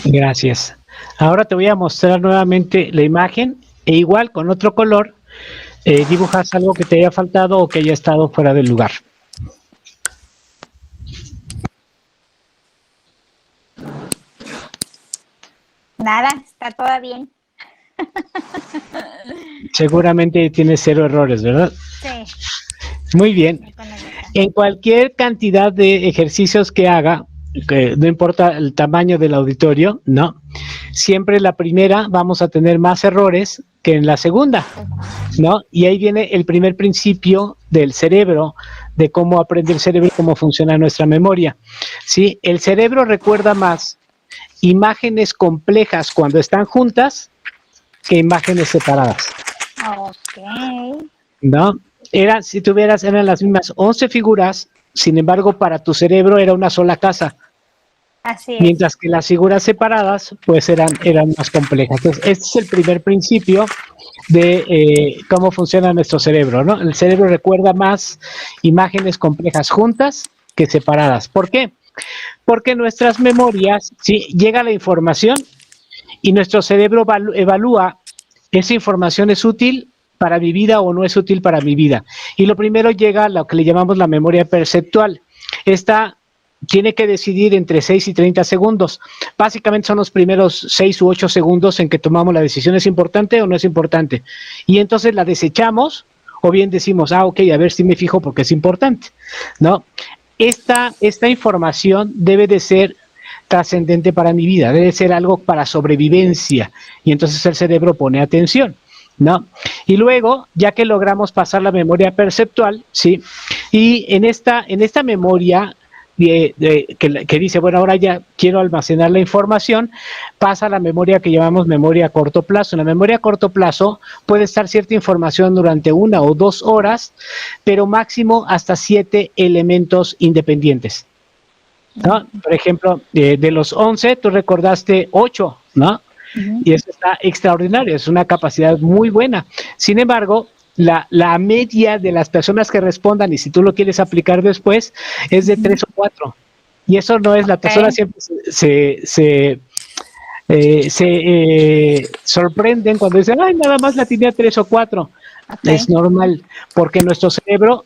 Gracias. Ahora te voy a mostrar nuevamente la imagen e igual con otro color dibujas algo que te haya faltado o que haya estado fuera del lugar. Nada, está todo bien. Seguramente tienes 0 errores, ¿verdad? Sí. Muy bien. En cualquier cantidad de ejercicios que haga, que no importa el tamaño del auditorio, ¿no? Siempre la primera vamos a tener más errores que en la segunda, ¿no? Y ahí viene el primer principio del cerebro, de cómo aprende el cerebro y cómo funciona nuestra memoria, ¿sí? El cerebro recuerda más imágenes complejas cuando están juntas que imágenes separadas. Ok. ¿No? Eran las mismas 11 figuras, sin embargo, para tu cerebro era una sola casa. Así es. Mientras que las figuras separadas, pues eran más complejas. Entonces, este es el primer principio de cómo funciona nuestro cerebro, ¿no? El cerebro recuerda más imágenes complejas juntas que separadas. ¿Por qué? Porque nuestras memorias, ¿sí? Llega la información y nuestro cerebro evalúa esa información es útil para mi vida o no es útil para mi vida. Y lo primero llega a lo que le llamamos la memoria perceptual. Esta tiene que decidir entre 6 y 30 segundos. Básicamente son los primeros 6 u 8 segundos en que tomamos la decisión, ¿es importante o no es importante? Y entonces la desechamos o bien decimos, ok, a ver si me fijo porque es importante, ¿no? Esta información debe de ser trascendente para mi vida, debe ser algo para sobrevivencia, y entonces el cerebro pone atención, ¿no? Y luego, ya que logramos pasar la memoria perceptual, ¿sí? Y en esta memoria que dice, bueno, ahora ya quiero almacenar la información, pasa a la memoria que llamamos memoria a corto plazo. En la memoria a corto plazo puede estar cierta información durante 1 o 2 horas, pero máximo hasta 7 elementos independientes, ¿no? Por ejemplo, de los 11, tú recordaste 8, ¿no? Y eso está extraordinario, es una capacidad muy buena. Sin embargo, la media de las personas que respondan, y si tú lo quieres aplicar después, es de 3 o 4. Y eso no es, la persona siempre se sorprenden cuando dicen, ay, nada más la tenía 3 o 4. Es normal, porque nuestro cerebro,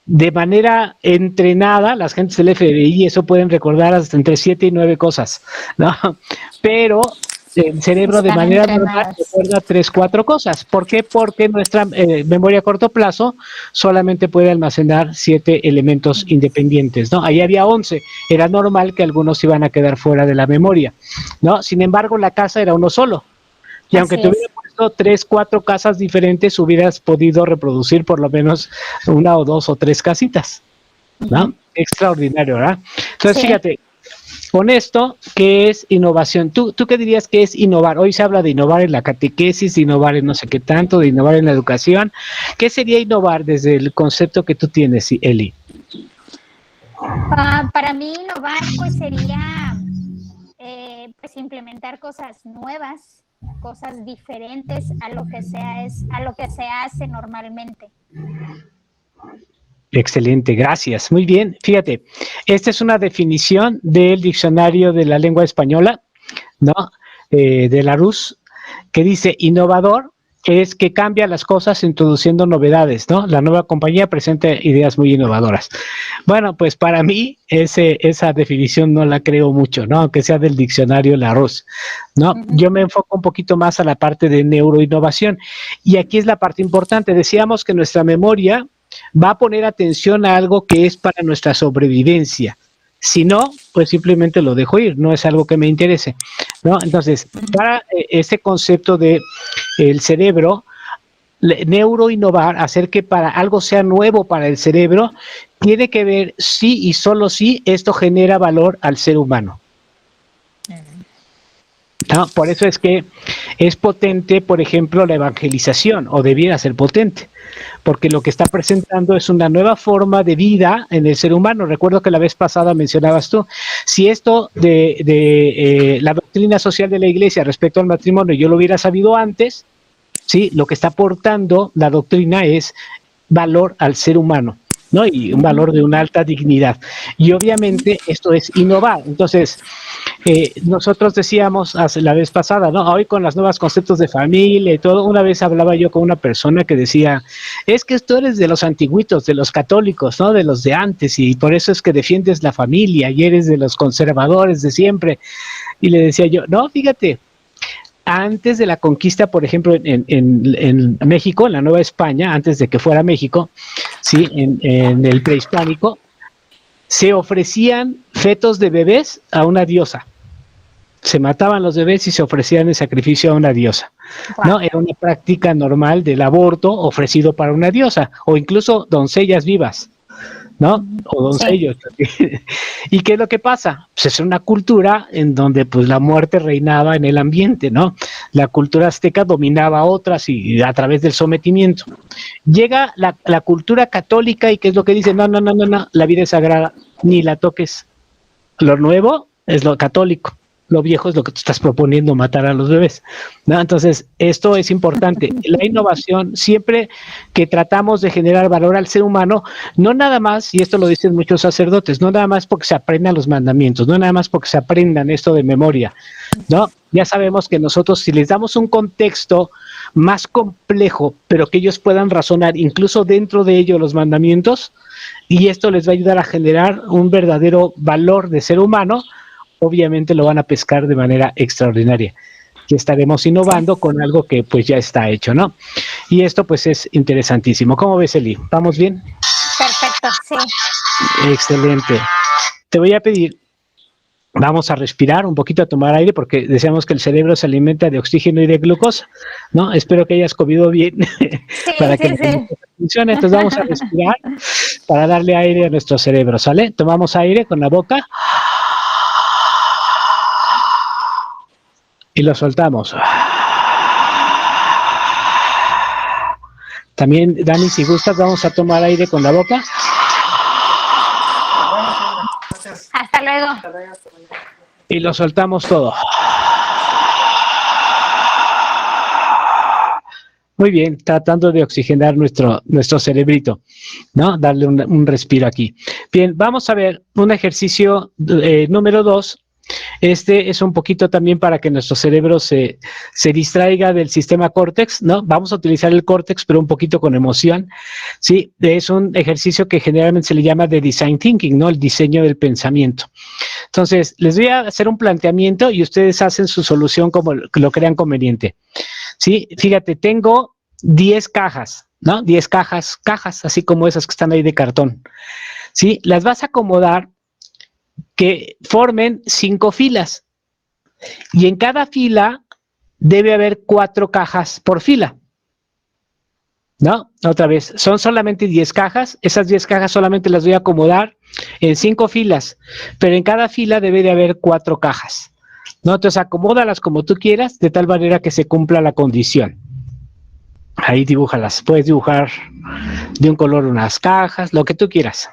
de manera entrenada, las gentes del FBI, eso pueden recordar hasta entre 7 y 9 cosas, ¿no? Pero el cerebro de manera normal recuerda 3, 4 cosas. ¿Por qué? Porque nuestra memoria a corto plazo solamente puede almacenar 7 elementos independientes, ¿no? Ahí había 11. Era normal que algunos iban a quedar fuera de la memoria, ¿no? Sin embargo, la casa era uno solo. Y aunque te hubiera puesto 3, 4 casas diferentes, hubieras podido reproducir por lo menos 1 o 2 o 3 casitas, ¿no? Extraordinario, ¿verdad? Entonces, fíjate, con esto, ¿qué es innovación? ¿Tú qué dirías que es innovar? Hoy se habla de innovar en la catequesis, de innovar en no sé qué tanto, de innovar en la educación. ¿Qué sería innovar desde el concepto que tú tienes, Eli? Para mí innovar pues sería pues implementar cosas nuevas, cosas diferentes a lo que se hace normalmente. Excelente, gracias. Muy bien, fíjate, esta es una definición del diccionario de la lengua española, ¿no? De Larousse, que dice innovador es que cambia las cosas introduciendo novedades, ¿no? La nueva compañía presenta ideas muy innovadoras. Bueno, pues para mí esa definición no la creo mucho, ¿no? Aunque sea del diccionario Larousse, ¿no? Yo me enfoco un poquito más a la parte de neuroinnovación. Y aquí es la parte importante. Decíamos que nuestra memoria va a poner atención a algo que es para nuestra sobrevivencia. Si no, pues simplemente lo dejo ir, no es algo que me interese, ¿no? Entonces, para ese concepto de el cerebro, neuroinnovar, hacer que para algo sea nuevo para el cerebro, tiene que ver si y solo si esto genera valor al ser humano. ¿No? Por eso es que es potente, por ejemplo, la evangelización, o debiera ser potente, porque lo que está presentando es una nueva forma de vida en el ser humano. Recuerdo que la vez pasada mencionabas tú, si esto de la doctrina social de la Iglesia respecto al matrimonio yo lo hubiera sabido antes, ¿sí? Lo que está aportando la doctrina es valor al ser humano, ¿no? Y un valor de una alta dignidad. Y obviamente esto es innovar. Entonces, nosotros decíamos la vez pasada, ¿no? Hoy con los nuevos conceptos de familia y todo, una vez hablaba yo con una persona que decía, es que tú eres de los antiguitos, de los católicos, ¿no? De los de antes, y por eso es que defiendes la familia y eres de los conservadores de siempre. Y le decía yo, no, fíjate, antes de la conquista, por ejemplo, en México, en la Nueva España, antes de que fuera México, ¿sí? En el prehispánico, se ofrecían fetos de bebés a una diosa. Se mataban los bebés y se ofrecían en sacrificio a una diosa, ¿no? Era una práctica normal del aborto ofrecido para una diosa, o incluso doncellas vivas, ¿no? O doncellos. Sí. ¿Y qué es lo que pasa? Pues es una cultura en donde pues la muerte reinaba en el ambiente, ¿no? La cultura azteca dominaba a otras y a través del sometimiento. Llega la cultura católica y ¿qué es lo que dice? No, la vida es sagrada, ni la toques. Lo nuevo es lo católico. Lo viejo es lo que tú estás proponiendo, matar a los bebés, ¿no? Entonces, esto es importante. La innovación, siempre que tratamos de generar valor al ser humano, no nada más, y esto lo dicen muchos sacerdotes, no nada más porque se aprendan los mandamientos, no nada más porque se aprendan esto de memoria, ¿no? Ya sabemos que nosotros, si les damos un contexto más complejo, pero que ellos puedan razonar incluso dentro de ello los mandamientos, y esto les va a ayudar a generar un verdadero valor de ser humano, obviamente lo van a pescar de manera extraordinaria. Y estaremos innovando con algo que pues ya está hecho, ¿no? Y esto pues es interesantísimo. ¿Cómo ves, Eli? ¿Vamos bien? Perfecto, sí. Excelente. Te voy a pedir, vamos a respirar un poquito, a tomar aire, porque decíamos que el cerebro se alimenta de oxígeno y de glucosa, ¿no? Espero que hayas comido bien Sí, para que sí. funciona, entonces vamos a respirar para darle aire a nuestro cerebro, ¿sale? Tomamos aire con la boca y lo soltamos. También, Dani, si gustas, vamos a tomar aire con la boca. Hasta luego. Y lo soltamos todo. Muy bien, tratando de oxigenar nuestro cerebrito, ¿no? Darle un respiro aquí. Bien, vamos a ver un ejercicio número 2. Este es un poquito también para que nuestro cerebro se distraiga del sistema córtex, ¿no? Vamos a utilizar el córtex, pero un poquito con emoción, ¿sí? Es un ejercicio que generalmente se le llama de design thinking, ¿no? El diseño del pensamiento. Entonces, les voy a hacer un planteamiento y ustedes hacen su solución como lo crean conveniente, ¿sí? Fíjate, tengo 10 cajas, ¿no? 10 cajas, así como esas que están ahí de cartón, ¿sí? Las vas a acomodar que formen 5 filas y en cada fila debe haber 4 cajas por fila, ¿no? Otra vez, son solamente 10 cajas, esas 10 cajas solamente las voy a acomodar en 5 filas, pero en cada fila debe de haber 4 cajas, ¿no? Entonces acomódalas como tú quieras, de tal manera que se cumpla la condición. Ahí dibújalas, puedes dibujar de un color unas cajas, lo que tú quieras.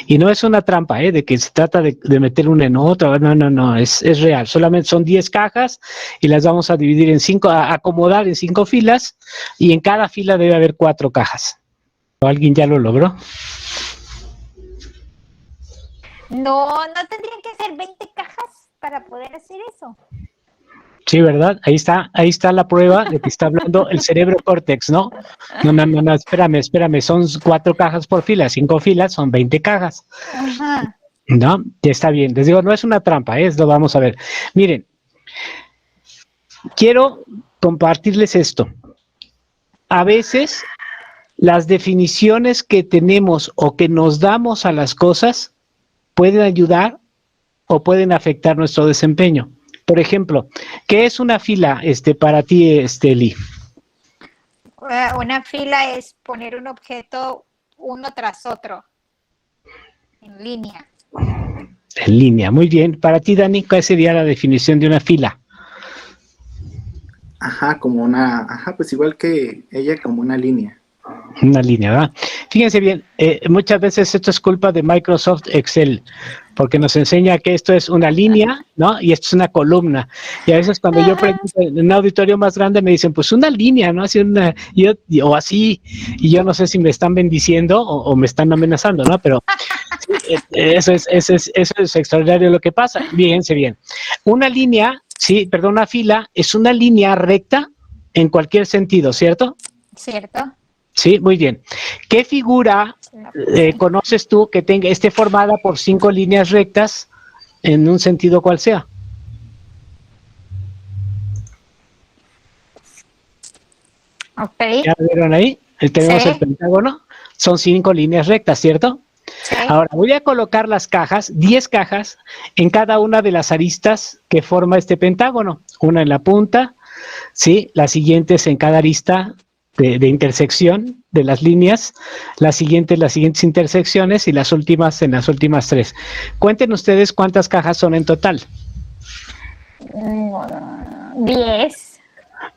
Y no es una trampa, de que se trata de meter una en otra, no, es real. Solamente son 10 cajas y las vamos a dividir en 5, a acomodar en 5 filas y en cada fila debe haber 4 cajas. ¿Alguien ya lo logró? No tendrían que ser 20 cajas para poder hacer eso. Sí, ¿verdad? Ahí está la prueba de que está hablando el cerebro córtex, ¿no? No, espérame, son 4 cajas por fila, 5 filas, son 20 cajas. Ajá. ¿No? Ya está bien, les digo, no es una trampa, lo vamos a ver. Miren, quiero compartirles esto. A veces, las definiciones que tenemos o que nos damos a las cosas pueden ayudar o pueden afectar nuestro desempeño. Por ejemplo, ¿qué es una fila para ti, Eli? Una fila es poner un objeto uno tras otro, en línea. En línea, muy bien. Para ti, Dani, ¿cuál sería la definición de una fila? Pues igual que ella, como una línea. Una línea, ¿verdad? Fíjense bien, muchas veces esto es culpa de Microsoft Excel, porque nos enseña que esto es una línea, ¿no? Y esto es una columna. Y a veces cuando yo pregunto en un auditorio más grande me dicen, pues una línea, ¿no? Así o así, y yo no sé si me están bendiciendo o me están amenazando, ¿no? Pero sí, eso es extraordinario lo que pasa. Fíjense bien. Una fila es una línea recta en cualquier sentido, ¿cierto? ¿Cierto? Sí, muy bien. ¿Qué figura conoces tú que esté formada por 5 líneas rectas en un sentido cual sea? Ok. ¿Ya lo vieron ahí? Tenemos el pentágono. Son 5 líneas rectas, ¿cierto? Sí. Ahora voy a colocar las cajas, 10 cajas, en cada una de las aristas que forma este pentágono. Una en la punta, ¿sí? Las siguientes en cada arista de intersección de las líneas, las siguientes intersecciones y las últimas en las últimas 3. Cuenten ustedes cuántas cajas son en total. 10.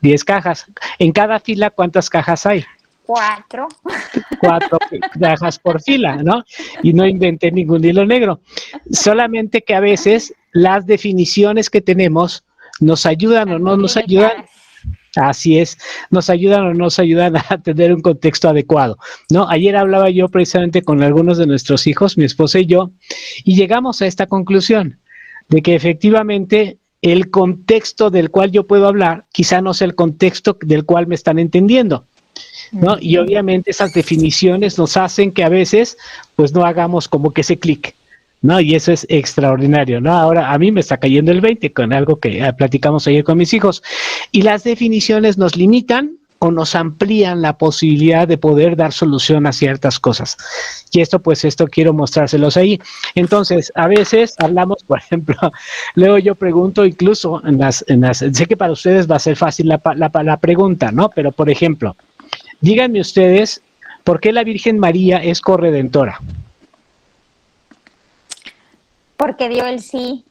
10 cajas. En cada fila, ¿cuántas cajas hay? 4. 4 cajas por fila, ¿no? Y no inventé ningún hilo negro. Solamente que a veces las definiciones que tenemos nos ayudan o no nos ayudan. Así es, nos ayudan o no nos ayudan a tener un contexto adecuado, ¿no? Ayer hablaba yo precisamente con algunos de nuestros hijos, mi esposa y yo, y llegamos a esta conclusión de que efectivamente el contexto del cual yo puedo hablar quizá no sea el contexto del cual me están entendiendo, ¿no? Y obviamente esas definiciones nos hacen que a veces pues no hagamos como que ese clic, ¿no? Y eso es extraordinario, ¿no? Ahora a mí me está cayendo el 20 con algo que platicamos ayer con mis hijos. Y las definiciones nos limitan o nos amplían la posibilidad de poder dar solución a ciertas cosas. Y esto quiero mostrárselos ahí. Entonces, a veces hablamos, por ejemplo, luego yo pregunto incluso sé que para ustedes va a ser fácil la pregunta, ¿no? Pero, por ejemplo, Díganme ustedes, ¿por qué la Virgen María es corredentora? Porque dio el sí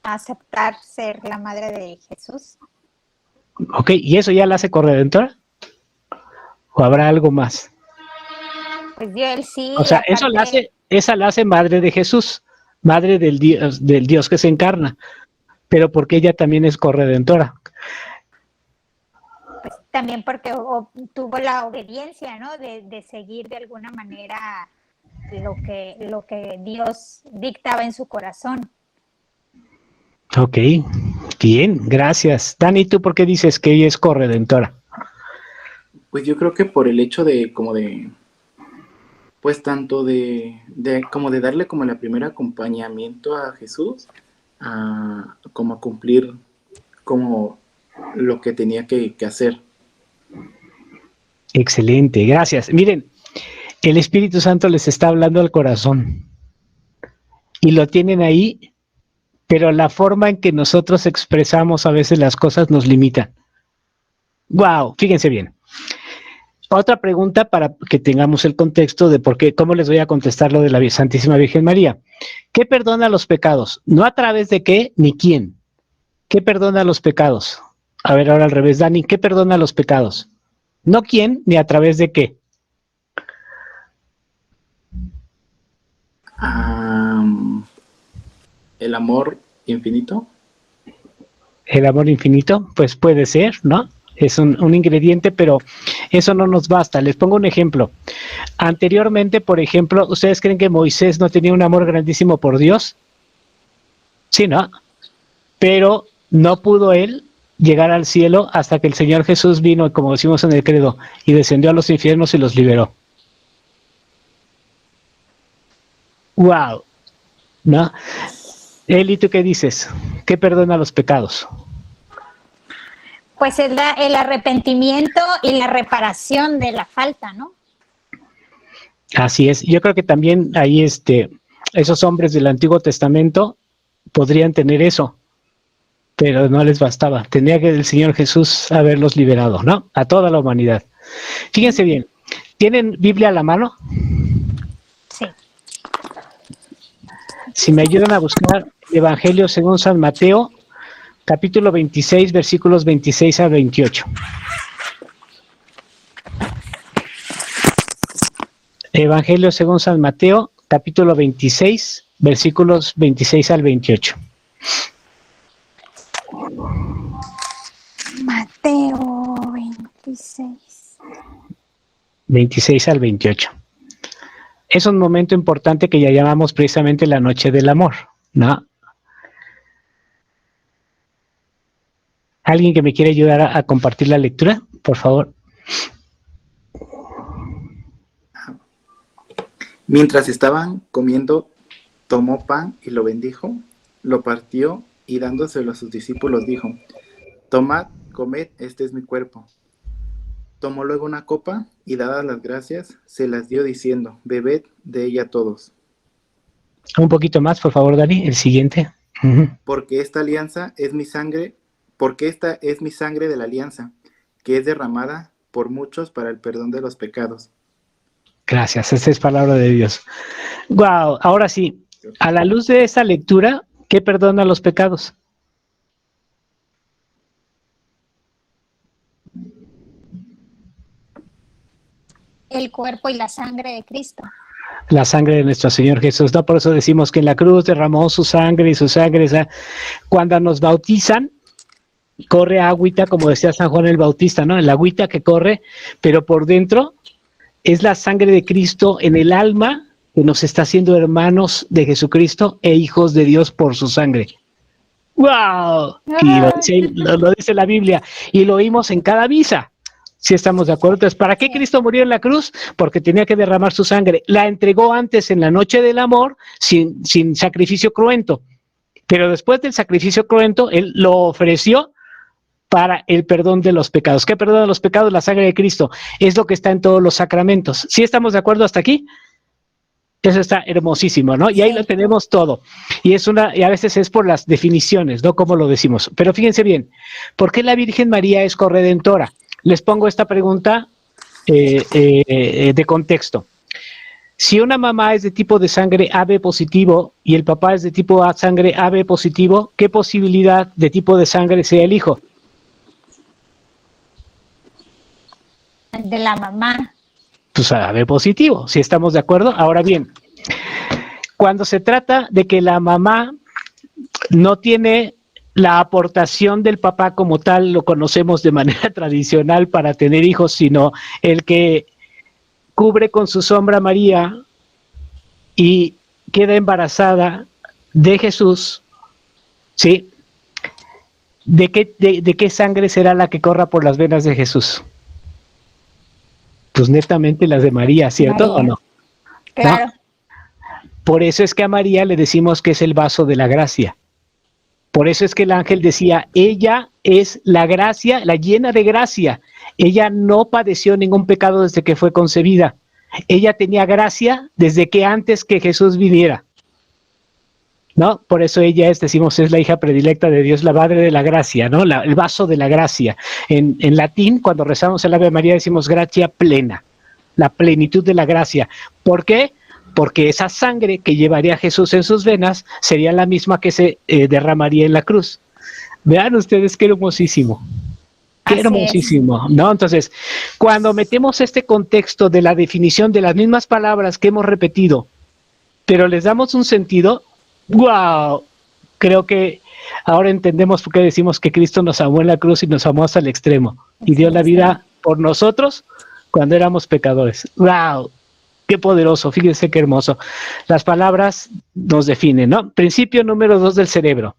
a aceptar ser la madre de Jesús. Ok, ¿y eso ya la hace corredentora? ¿O habrá algo más? Pues dio el sí. O sea, eso la hace, esa la hace madre de Jesús, madre del Dios que se encarna, pero porque ella también es corredentora. Pues también porque tuvo la obediencia, ¿no? De seguir de alguna manera lo que Dios dictaba en su corazón. Ok, bien, gracias. Dani, ¿tú por qué dices que ella es corredentora? Pues yo creo que por el hecho de pues tanto como de darle como el primer acompañamiento a Jesús, como a cumplir como lo que tenía que hacer. Excelente, gracias. Miren, el Espíritu Santo les está hablando al corazón y lo tienen ahí, pero la forma en que nosotros expresamos a veces las cosas nos limita. Wow, fíjense bien. Otra pregunta para que tengamos el contexto de por qué, cómo les voy a contestar lo de la Santísima Virgen María. ¿Qué perdona los pecados? No a través de qué ni quién. ¿Qué perdona los pecados? A ver, ahora al revés, Dani, ¿qué perdona los pecados? No quién ni a través de qué. El amor infinito. El amor infinito, pues puede ser, ¿no? Es un ingrediente, pero eso no nos basta. Les pongo un ejemplo. Anteriormente, por ejemplo, ¿ustedes creen que Moisés no tenía un amor grandísimo por Dios? Sí, ¿no? Pero no pudo él llegar al cielo hasta que el Señor Jesús vino, como decimos en el credo, y descendió a los infiernos y los liberó. ¡Wow! ¿No? Eli, ¿tú qué dices? ¿Qué perdona los pecados? Pues es el arrepentimiento y la reparación de la falta, ¿no? Así es. Yo creo que también ahí esos hombres del Antiguo Testamento podrían tener eso, pero no les bastaba. Tenía que el Señor Jesús haberlos liberado, ¿no? A toda la humanidad. Fíjense bien, ¿tienen Biblia a la mano? Sí. Si me ayudan a buscar Evangelio según San Mateo, capítulo 26, versículos 26 a 28. Evangelio según San Mateo, capítulo 26, versículos 26 al 28. Mateo 26. 26 al 28. Es un momento importante que ya llamamos precisamente la noche del amor, ¿no? ¿Alguien que me quiere ayudar a compartir la lectura? Por favor. Mientras estaban comiendo, tomó pan y lo bendijo, lo partió y dándoselo a sus discípulos dijo: tomad, comed, este es mi cuerpo. Tomó luego una copa y dadas las gracias, se las dio diciendo: bebed de ella todos. Un poquito más, por favor, Dani, el siguiente. Porque esta alianza es mi sangre, porque esta es mi sangre de la alianza, que es derramada por muchos para el perdón de los pecados. Gracias, esta es palabra de Dios. Wow, ahora sí, a la luz de esta lectura, ¿qué perdona los pecados? El cuerpo y la sangre de Cristo. La sangre de nuestro Señor Jesús, ¿no? Por eso decimos que en la cruz derramó su sangre y su sangre. O sea, cuando nos bautizan, corre agüita, como decía San Juan el Bautista, ¿no? El agüita que corre, pero por dentro es la sangre de Cristo en el alma que nos está haciendo hermanos de Jesucristo e hijos de Dios por su sangre. ¡Wow! Y lo dice la Biblia, y lo oímos en cada misa. Si estamos de acuerdo. Entonces, ¿para qué Cristo murió en la cruz? Porque tenía que derramar su sangre. La entregó antes en la noche del amor sin sacrificio cruento. Pero después del sacrificio cruento, Él lo ofreció para el perdón de los pecados. ¿Qué perdona los pecados? La sangre de Cristo. Es lo que está en todos los sacramentos. ¿Sí estamos de acuerdo hasta aquí? Eso está hermosísimo, ¿no? Y ahí lo tenemos todo. Y a veces es por las definiciones, ¿no? Como lo decimos. Pero fíjense bien, ¿por qué la Virgen María es corredentora? les pongo esta pregunta de contexto. Si una mamá es de tipo de sangre AB positivo y el papá es de tipo A sangre AB positivo, ¿qué posibilidad de tipo de sangre sea el hijo? De la mamá. Pues AB positivo, si estamos de acuerdo. Ahora bien, cuando se trata de que la mamá no tiene la aportación del papá como tal, lo conocemos de manera tradicional para tener hijos, sino el que cubre con su sombra a María y queda embarazada de Jesús, ¿sí? ¿De qué sangre será la que corra por las venas de Jesús? Pues netamente las de María, ¿cierto? María. ¿O no? Claro. ¿No? Por eso es que a María le decimos que es el vaso de la gracia. Por eso es que el ángel decía, ella es la gracia, la llena de gracia. Ella no padeció ningún pecado desde que fue concebida. Ella tenía gracia desde que antes que Jesús viniera. ¿No? Por eso ella es, decimos, es la hija predilecta de Dios, la madre de la gracia, ¿no? El vaso de la gracia. En latín, cuando rezamos el Ave María, decimos gracia plena, la plenitud de la gracia. ¿Por qué? Porque esa sangre que llevaría Jesús en sus venas sería la misma que se derramaría en la cruz. Vean ustedes qué hermosísimo. Qué hermosísimo, ¿no? Entonces, cuando metemos este contexto de la definición de las mismas palabras que hemos repetido, pero les damos un sentido, ¡wow! Creo que ahora entendemos por qué decimos que Cristo nos amó en la cruz y nos amó hasta el extremo y dio la vida por nosotros cuando éramos pecadores. ¡Wow! Qué poderoso, fíjense qué hermoso. Las palabras nos definen, ¿no? Principio número 2 del cerebro.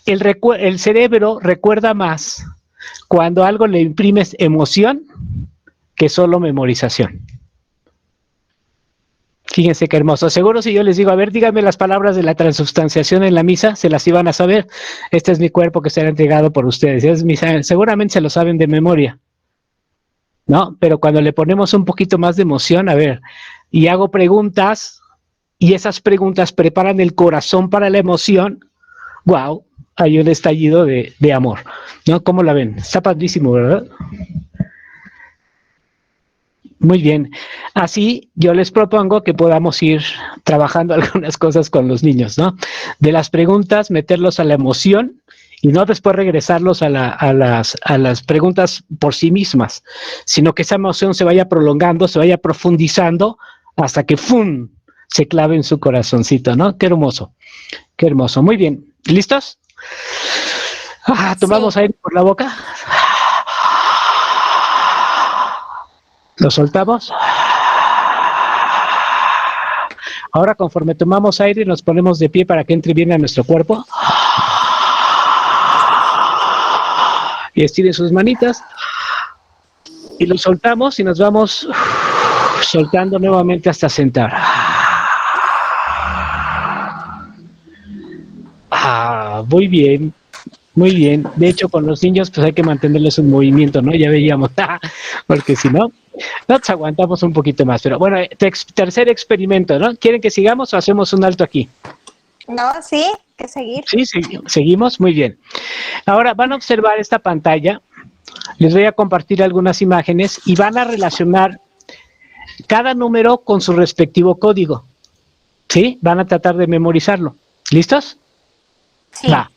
El cerebro recuerda más cuando algo le imprimes emoción que solo memorización. Fíjense qué hermoso. Seguro si yo les digo, a ver, díganme las palabras de la transubstanciación en la misa, se las iban a saber. Este es mi cuerpo que será entregado por ustedes. Es mi sangre. Seguramente se lo saben de memoria, ¿no? Pero cuando le ponemos un poquito más de emoción, a ver, y hago preguntas, y esas preguntas preparan el corazón para la emoción, wow, hay un estallido de amor, ¿no? ¿Cómo la ven? Está padrísimo, ¿verdad? Muy bien. Así yo les propongo que podamos ir trabajando algunas cosas con los niños, ¿no? De las preguntas, meterlos a la emoción y no después regresarlos a las preguntas por sí mismas, sino que esa emoción se vaya prolongando, se vaya profundizando hasta que ¡fum! Se clave en su corazoncito, ¿no? Qué hermoso, qué hermoso. Muy bien. ¿Listos? Tomamos aire por la boca. Lo soltamos. Ahora, conforme tomamos aire, nos ponemos de pie para que entre bien a nuestro cuerpo. Y estire sus manitas. Y lo soltamos y nos vamos soltando nuevamente hasta sentar. Muy bien. Muy bien. De hecho, con los niños, pues hay que mantenerles un movimiento, ¿no? Ya veíamos, porque si no, nos aguantamos un poquito más. Pero bueno, tercer experimento, ¿no? ¿Quieren que sigamos o hacemos un alto aquí? No, sí, que seguir. Sí, seguimos, muy bien. Ahora van a observar esta pantalla. Les voy a compartir algunas imágenes y van a relacionar cada número con su respectivo código. ¿Sí? Van a tratar de memorizarlo. ¿Listos? Sí. Va.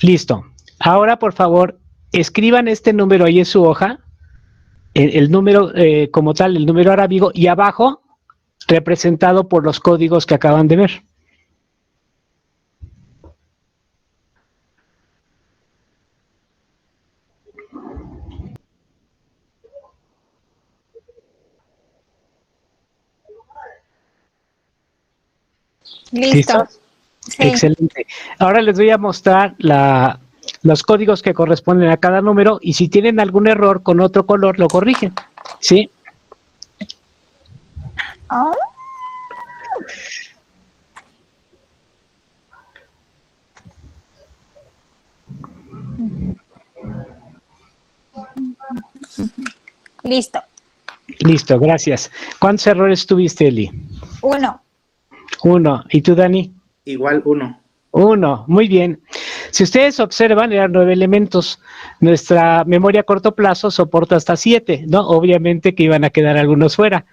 Listo. Ahora, por favor, escriban este número ahí en su hoja, el número como tal, el número arábigo, y abajo, representado por los códigos que acaban de ver. Listo. ¿Listos? Sí. Excelente. Ahora les voy a mostrar los códigos que corresponden a cada número, y si tienen algún error con otro color, lo corrigen, ¿sí? Oh. Listo. Listo, gracias. ¿Cuántos errores tuviste, Eli? 1. 1. ¿Y tú, Dani? Igual 1. 1, muy bien. Si ustedes observan, eran 9 elementos. Nuestra memoria a corto plazo soporta hasta 7, ¿no? Obviamente que iban a quedar algunos fuera.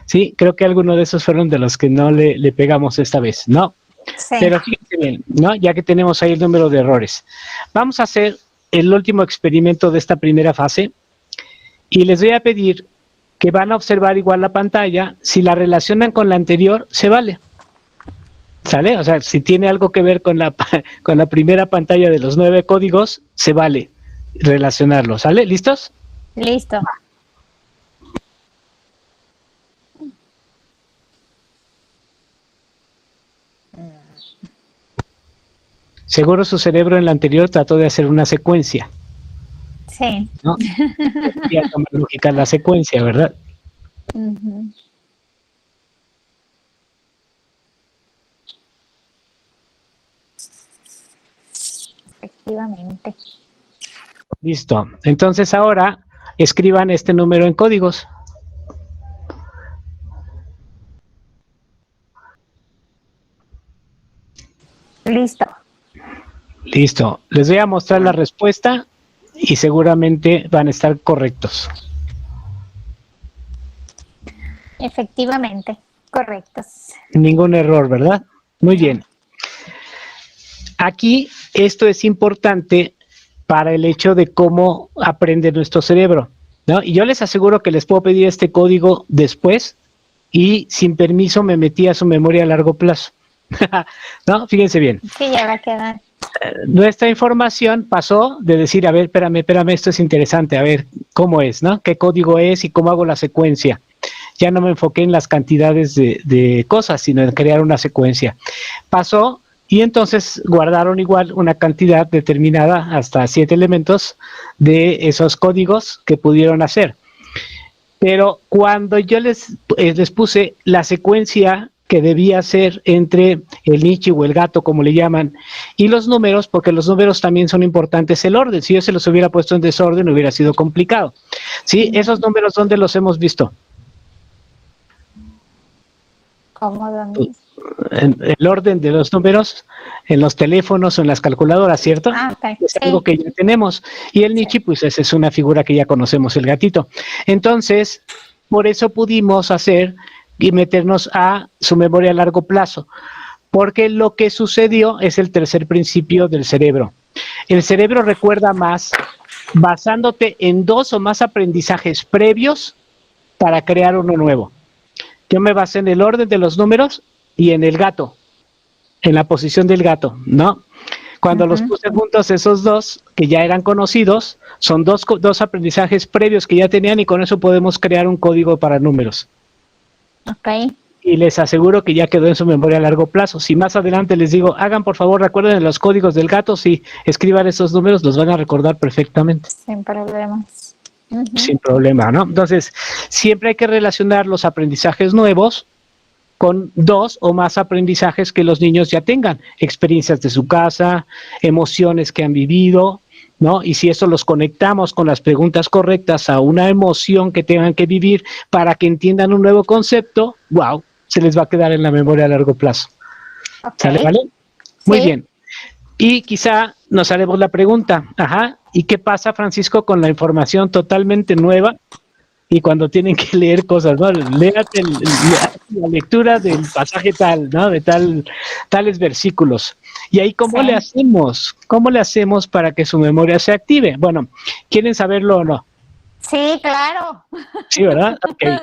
Sí, creo que algunos de esos fueron de los que no le pegamos esta vez, ¿no? Sí. Pero fíjense bien, ¿no? Ya que tenemos ahí el número de errores. Vamos a hacer el último experimento de esta primera fase y les voy a pedir que van a observar igual la pantalla. Si la relacionan con la anterior, se vale. ¿Sale? O sea, si tiene algo que ver con la primera pantalla de los 9 códigos, se vale relacionarlo. ¿Sale? ¿Listos? Listo. Seguro su cerebro en la anterior trató de hacer una secuencia, Sí. ¿no? Ya tomar lógica la secuencia, ¿verdad? Ujú. Efectivamente. Listo. Entonces ahora escriban este número en códigos. Listo. Listo. Les voy a mostrar la respuesta y seguramente van a estar correctos. Efectivamente. Correctos. Ningún error, ¿verdad? Muy bien. Aquí esto es importante para el hecho de cómo aprende nuestro cerebro, ¿no? Y yo les aseguro que les puedo pedir este código después y sin permiso me metí a su memoria a largo plazo. ¿No? Fíjense bien. Sí, ya va a quedar. Nuestra información pasó de decir, a ver, espérame, esto es interesante, a ver, ¿cómo es, no? ¿Qué código es y cómo hago la secuencia? Ya no me enfoqué en las cantidades de cosas, sino en crear una secuencia. Pasó y entonces guardaron igual una cantidad determinada, hasta 7 elementos, de esos códigos que pudieron hacer. Pero cuando yo les puse la secuencia que debía ser entre el nichi o el gato, como le llaman, y los números, porque los números también son importantes, el orden. Si yo se los hubiera puesto en desorden, hubiera sido complicado. ¿Sí? Esos números, ¿dónde los hemos visto? ¿Cómo, dónde? En el orden de los números, en los teléfonos o en las calculadoras, ¿cierto? Ah, ok. Es algo que ya tenemos. Y el nichi, pues esa es una figura que ya conocemos, el gatito. Entonces, por eso pudimos hacer y meternos a su memoria a largo plazo, porque lo que sucedió es el tercer principio del cerebro. El cerebro recuerda más basándote en 2 o más aprendizajes previos para crear uno nuevo. Yo me basé en el orden de los números y en el gato, en la posición del gato, ¿no? Cuando los puse juntos, esos dos que ya eran conocidos, son dos aprendizajes previos que ya tenían y con eso podemos crear un código para números. Ok. Y les aseguro que ya quedó en su memoria a largo plazo. Si más adelante les digo, hagan por favor, recuerden los códigos del gato, si escriban esos números, los van a recordar perfectamente. Sin problemas. Sin problema, ¿no? Entonces, siempre hay que relacionar los aprendizajes nuevos con 2 o más aprendizajes que los niños ya tengan, experiencias de su casa, emociones que han vivido, ¿no? Y si eso los conectamos con las preguntas correctas a una emoción que tengan que vivir para que entiendan un nuevo concepto, wow, se les va a quedar en la memoria a largo plazo. Okay. ¿Sale, vale? Muy Sí. bien. Y quizá nos haremos la pregunta, ¿y qué pasa, Francisco, con la información totalmente nueva y cuando tienen que leer cosas, ¿no? Léate la lectura del pasaje tal, ¿no? De tales versículos. Y ahí, ¿cómo le hacemos? ¿Cómo le hacemos para que su memoria se active? Bueno, ¿quieren saberlo o no? Sí, claro. Sí, ¿verdad? Okay.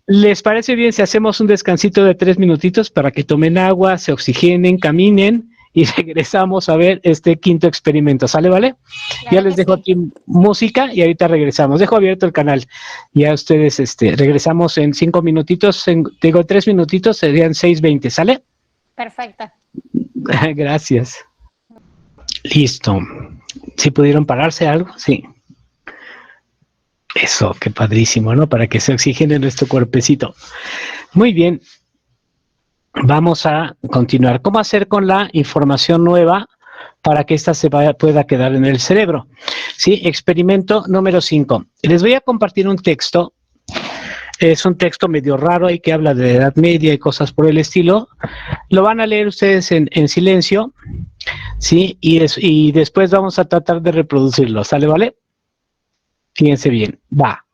¿Les parece bien si hacemos un descansito de 3 minutitos para que tomen agua, se oxigenen, caminen y regresamos a ver este quinto experimento? ¿Sale, vale? Claro, ya les dejo aquí música y ahorita regresamos. Dejo abierto el canal. Ya ustedes regresamos en 5 minutitos. Digo 3 minutitos, serían 6:20. ¿Sale? Perfecto. Gracias. Listo. ¿Sí pudieron pararse algo? Sí. Eso, qué padrísimo, ¿no? Para que se oxigene nuestro cuerpecito. Muy bien. Vamos a continuar. ¿Cómo hacer con la información nueva para que ésta pueda quedar en el cerebro? Sí, experimento número 5. Les voy a compartir un texto. Es un texto medio raro ahí que habla de la Edad Media y cosas por el estilo. Lo van a leer ustedes en silencio, ¿sí? Y después vamos a tratar de reproducirlo. ¿Sale, vale? Fíjense bien. Va.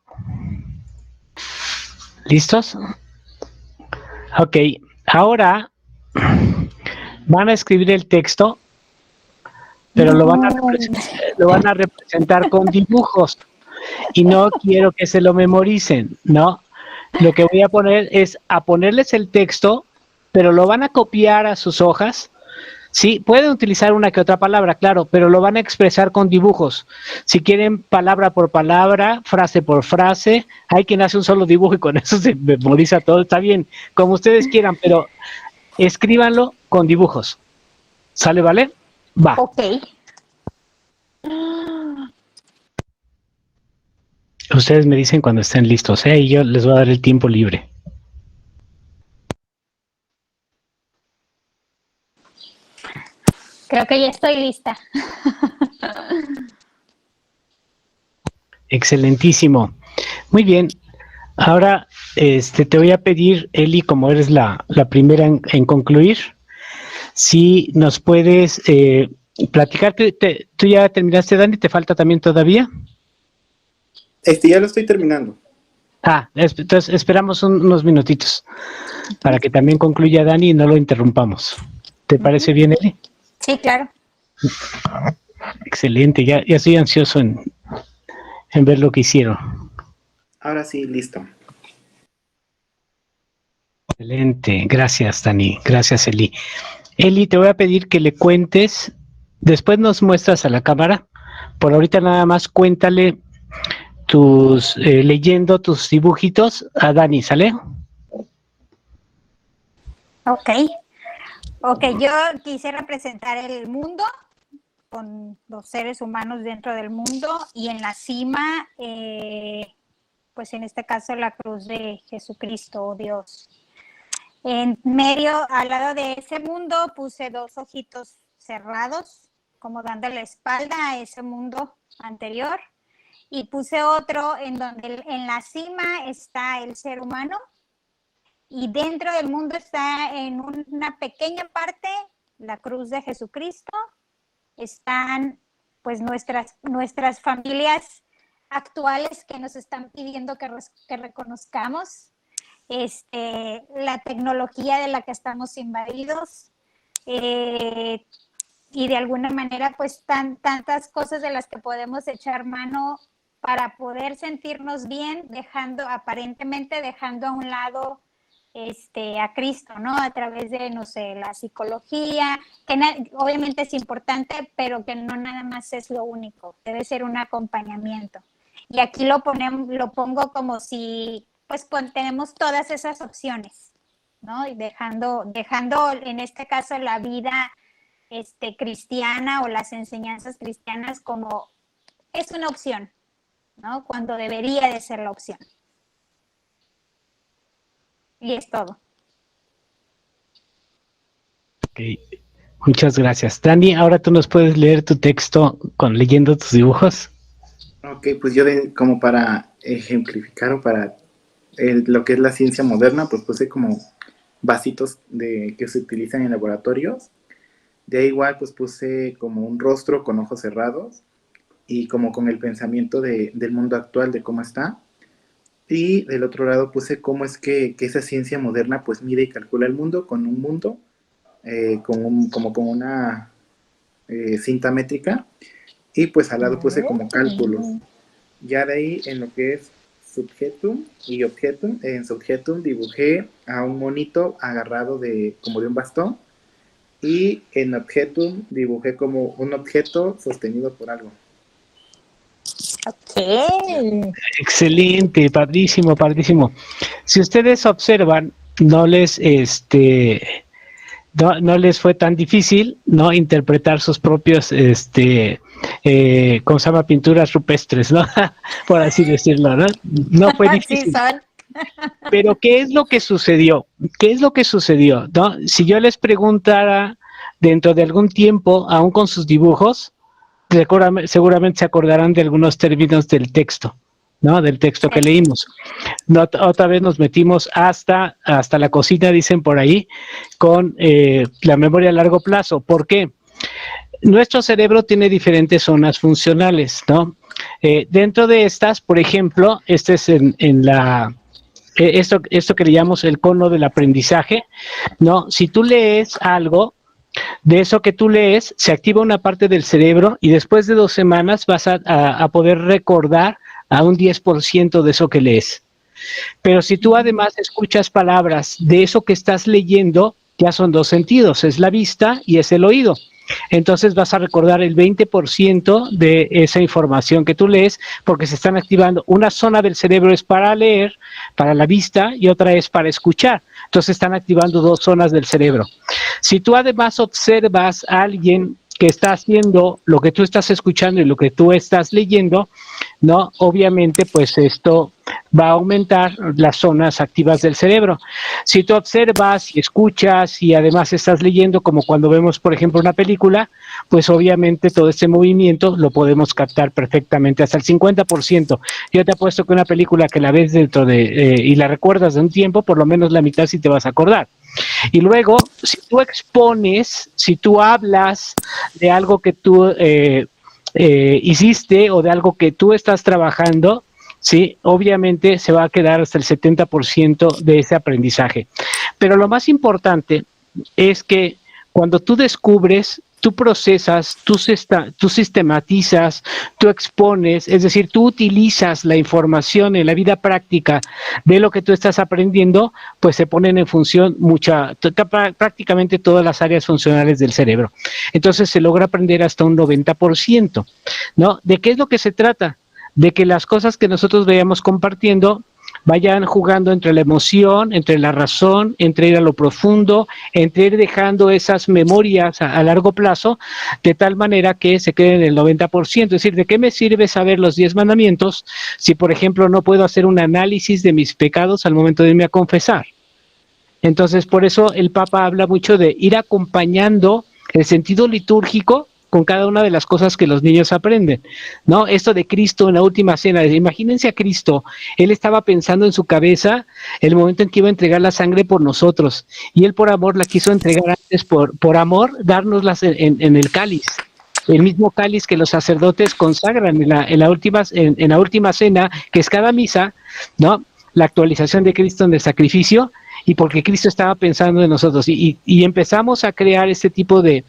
¿Listos? Ok. Ahora van a escribir el texto, pero lo van a representar con dibujos. Y no quiero que se lo memoricen, ¿no? Lo que voy a poner es a ponerles el texto, pero lo van a copiar a sus hojas. Sí, pueden utilizar una que otra palabra, claro, pero lo van a expresar con dibujos. Si quieren palabra por palabra, frase por frase, hay quien hace un solo dibujo y con eso se memoriza todo, está bien, como ustedes quieran, pero escríbanlo con dibujos. ¿Sale, vale? Va. Ok. Ustedes me dicen cuando estén listos, y yo les voy a dar el tiempo libre. Creo que ya estoy lista. Excelentísimo. Muy bien. Ahora te voy a pedir, Eli, como eres la primera en concluir, si nos puedes platicar. ¿Tú ya terminaste, Dani? ¿Te falta también todavía? Ya lo estoy terminando. Entonces esperamos unos minutitos para que también concluya Dani y no lo interrumpamos. ¿Te parece bien, Eli? Sí, claro. Excelente, ya estoy ansioso en ver lo que hicieron. Ahora sí, listo. Excelente, gracias, Dani, gracias, Eli. Eli, te voy a pedir que le cuentes, después nos muestras a la cámara, por ahorita nada más cuéntale leyendo tus dibujitos a Dani, ¿sale? Ok, yo quisiera representar el mundo con los seres humanos dentro del mundo y en la cima, pues en este caso la cruz de Jesucristo, oh Dios. En medio, al lado de ese mundo, puse 2 ojitos cerrados, como dando la espalda a ese mundo anterior, y puse otro en donde en la cima está el ser humano, y dentro del mundo está en una pequeña parte la cruz de Jesucristo. Están pues nuestras familias actuales que nos están pidiendo que reconozcamos, la tecnología de la que estamos invadidos, y de alguna manera pues tantas cosas de las que podemos echar mano para poder sentirnos bien, aparentemente dejando a un lado a Cristo, ¿no? A través de, no sé, la psicología, que obviamente es importante, pero que no nada más es lo único, debe ser un acompañamiento. Y aquí lo pongo como si, pues tenemos todas esas opciones, ¿no? Y dejando en este caso la vida cristiana o las enseñanzas cristianas como es una opción, ¿no? Cuando debería de ser la opción. Y es todo. Ok, muchas gracias. Dani, ahora tú nos puedes leer tu texto leyendo tus dibujos. Ok, pues yo como para ejemplificar o para lo que es la ciencia moderna, pues puse como vasitos que se utilizan en laboratorios. De ahí igual pues puse como un rostro con ojos cerrados y como con el pensamiento del mundo actual, de cómo está. Y del otro lado puse cómo es que esa ciencia moderna pues mide y calcula el mundo con un mundo, como con una cinta métrica. Y pues al lado puse como cálculos. Ya de ahí en lo que es subjetum y objetum, en subjetum dibujé a un monito agarrado como de un bastón. Y en objetum dibujé como un objeto sostenido por algo. Ok. Excelente, padrísimo, padrísimo. Si ustedes observan, no les no les fue tan difícil, ¿no? Interpretar sus propios, ¿cómo se llama? Pinturas rupestres, ¿no? Por así decirlo, ¿no? No fue difícil. Sí, son. Pero ¿qué es lo que sucedió? ¿Qué es lo que sucedió? ¿No? Si yo les preguntara dentro de algún tiempo, aún con sus dibujos, seguramente se acordarán de algunos términos del texto, ¿no? Del texto que leímos. No, otra vez nos metimos hasta la cocina, dicen por ahí, con la memoria a largo plazo. ¿Por qué? Nuestro cerebro tiene diferentes zonas funcionales, ¿no? Dentro de estas, por ejemplo, este es esto que le llamamos el cono del aprendizaje, ¿no? Si tú lees algo, de eso que tú lees, se activa una parte del cerebro y después de 2 semanas vas a poder recordar a un 10% de eso que lees. Pero si tú además escuchas palabras de eso que estás leyendo, ya son 2 sentidos, es la vista y es el oído. Entonces vas a recordar el 20% de esa información que tú lees, porque se están activando. Una zona del cerebro es para leer, para la vista, y otra es para escuchar. Entonces están activando 2 zonas del cerebro. Si tú además observas a alguien que está haciendo lo que tú estás escuchando y lo que tú estás leyendo, ¿no? Obviamente, pues esto va a aumentar las zonas activas del cerebro. Si tú observas y escuchas y además estás leyendo, como cuando vemos, por ejemplo, una película, pues obviamente todo este movimiento lo podemos captar perfectamente, hasta el 50%. Yo te apuesto que una película que la ves dentro de, y la recuerdas de un tiempo, por lo menos la mitad sí te vas a acordar. Y luego, si tú expones, si tú hablas de algo que tú hiciste o de algo que tú estás trabajando, sí, obviamente se va a quedar hasta el 70% de ese aprendizaje. Pero lo más importante es que cuando tú descubres, tú procesas, tú sistematizas, tú expones, es decir, tú utilizas la información en la vida práctica de lo que tú estás aprendiendo, pues se ponen en función prácticamente todas las áreas funcionales del cerebro. Entonces se logra aprender hasta un 90%, ¿no? ¿De qué es lo que se trata? De que las cosas que nosotros vayamos compartiendo vayan jugando entre la emoción, entre la razón, entre ir a lo profundo, entre ir dejando esas memorias a largo plazo, de tal manera que se queden en el 90%. Es decir, ¿de qué me sirve saber los 10 mandamientos si, por ejemplo, no puedo hacer un análisis de mis pecados al momento de irme a confesar? Entonces, por eso el Papa habla mucho de ir acompañando el sentido litúrgico con cada una de las cosas que los niños aprenden, ¿no? Esto de Cristo en la última cena, imagínense a Cristo, él estaba pensando en su cabeza el momento en que iba a entregar la sangre por nosotros, y él por amor la quiso entregar antes, por amor, dárnoslas en el cáliz, el mismo cáliz que los sacerdotes consagran en la última cena, que es cada misa, ¿no? La actualización de Cristo en el sacrificio, y porque Cristo estaba pensando en nosotros, y empezamos a crear este tipo de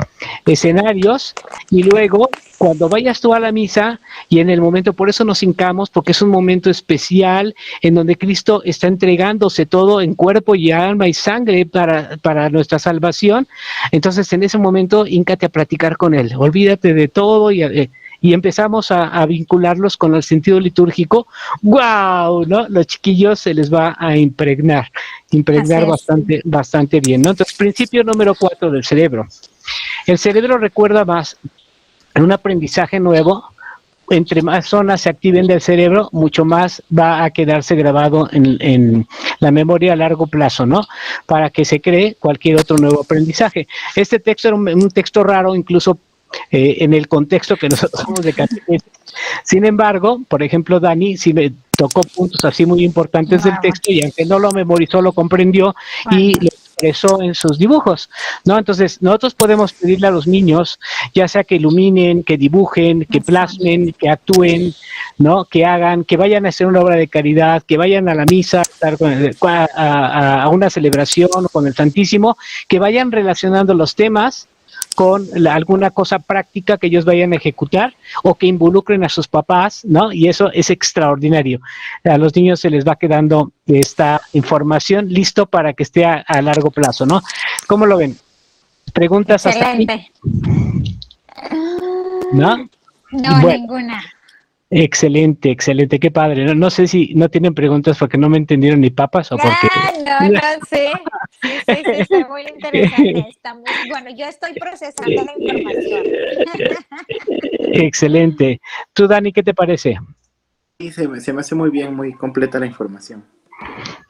escenarios, y luego cuando vayas tú a la misa, y en el momento, por eso nos hincamos, porque es un momento especial en donde Cristo está entregándose todo en cuerpo y alma y sangre para nuestra salvación. Entonces en ese momento híncate a platicar con Él, olvídate de todo y empezamos a vincularlos con el sentido litúrgico. ¡Guau! ¿No? Los chiquillos se les va a impregnar bastante bien, ¿no? Entonces, principio número 4 del cerebro. El cerebro recuerda más en un aprendizaje nuevo. Entre más zonas se activen del cerebro, mucho más va a quedarse grabado en la memoria a largo plazo, ¿no? Para que se cree cualquier otro nuevo aprendizaje. Este texto era un texto raro, incluso en el contexto que nosotros somos de catequesis. Sin embargo, por ejemplo, Dani sí me tocó puntos así muy importantes del texto, y aunque no lo memorizó, lo comprendió y lo expresó en sus dibujos, ¿no? Entonces, nosotros podemos pedirle a los niños, ya sea que iluminen, que dibujen, que plasmen, que actúen, ¿no? Que hagan, que vayan a hacer una obra de caridad, que vayan a la misa, a una celebración con el Santísimo, que vayan relacionando los temas con alguna cosa práctica que ellos vayan a ejecutar, o que involucren a sus papás, ¿no? Y eso es extraordinario. A los niños se les va quedando esta información listo para que esté a largo plazo, ¿no? ¿Cómo lo ven? ¿Preguntas hasta aquí? Excelente. ¿No? No, Bueno. ninguna. Excelente, excelente, qué padre. No, no sé si no tienen preguntas porque no me entendieron ni papas o porque... No, sí. Sí, está muy interesante. Está muy, bueno, yo estoy procesando la información. Excelente. Tú, Dani, ¿qué te parece? Sí, se me hace muy bien, muy completa la información.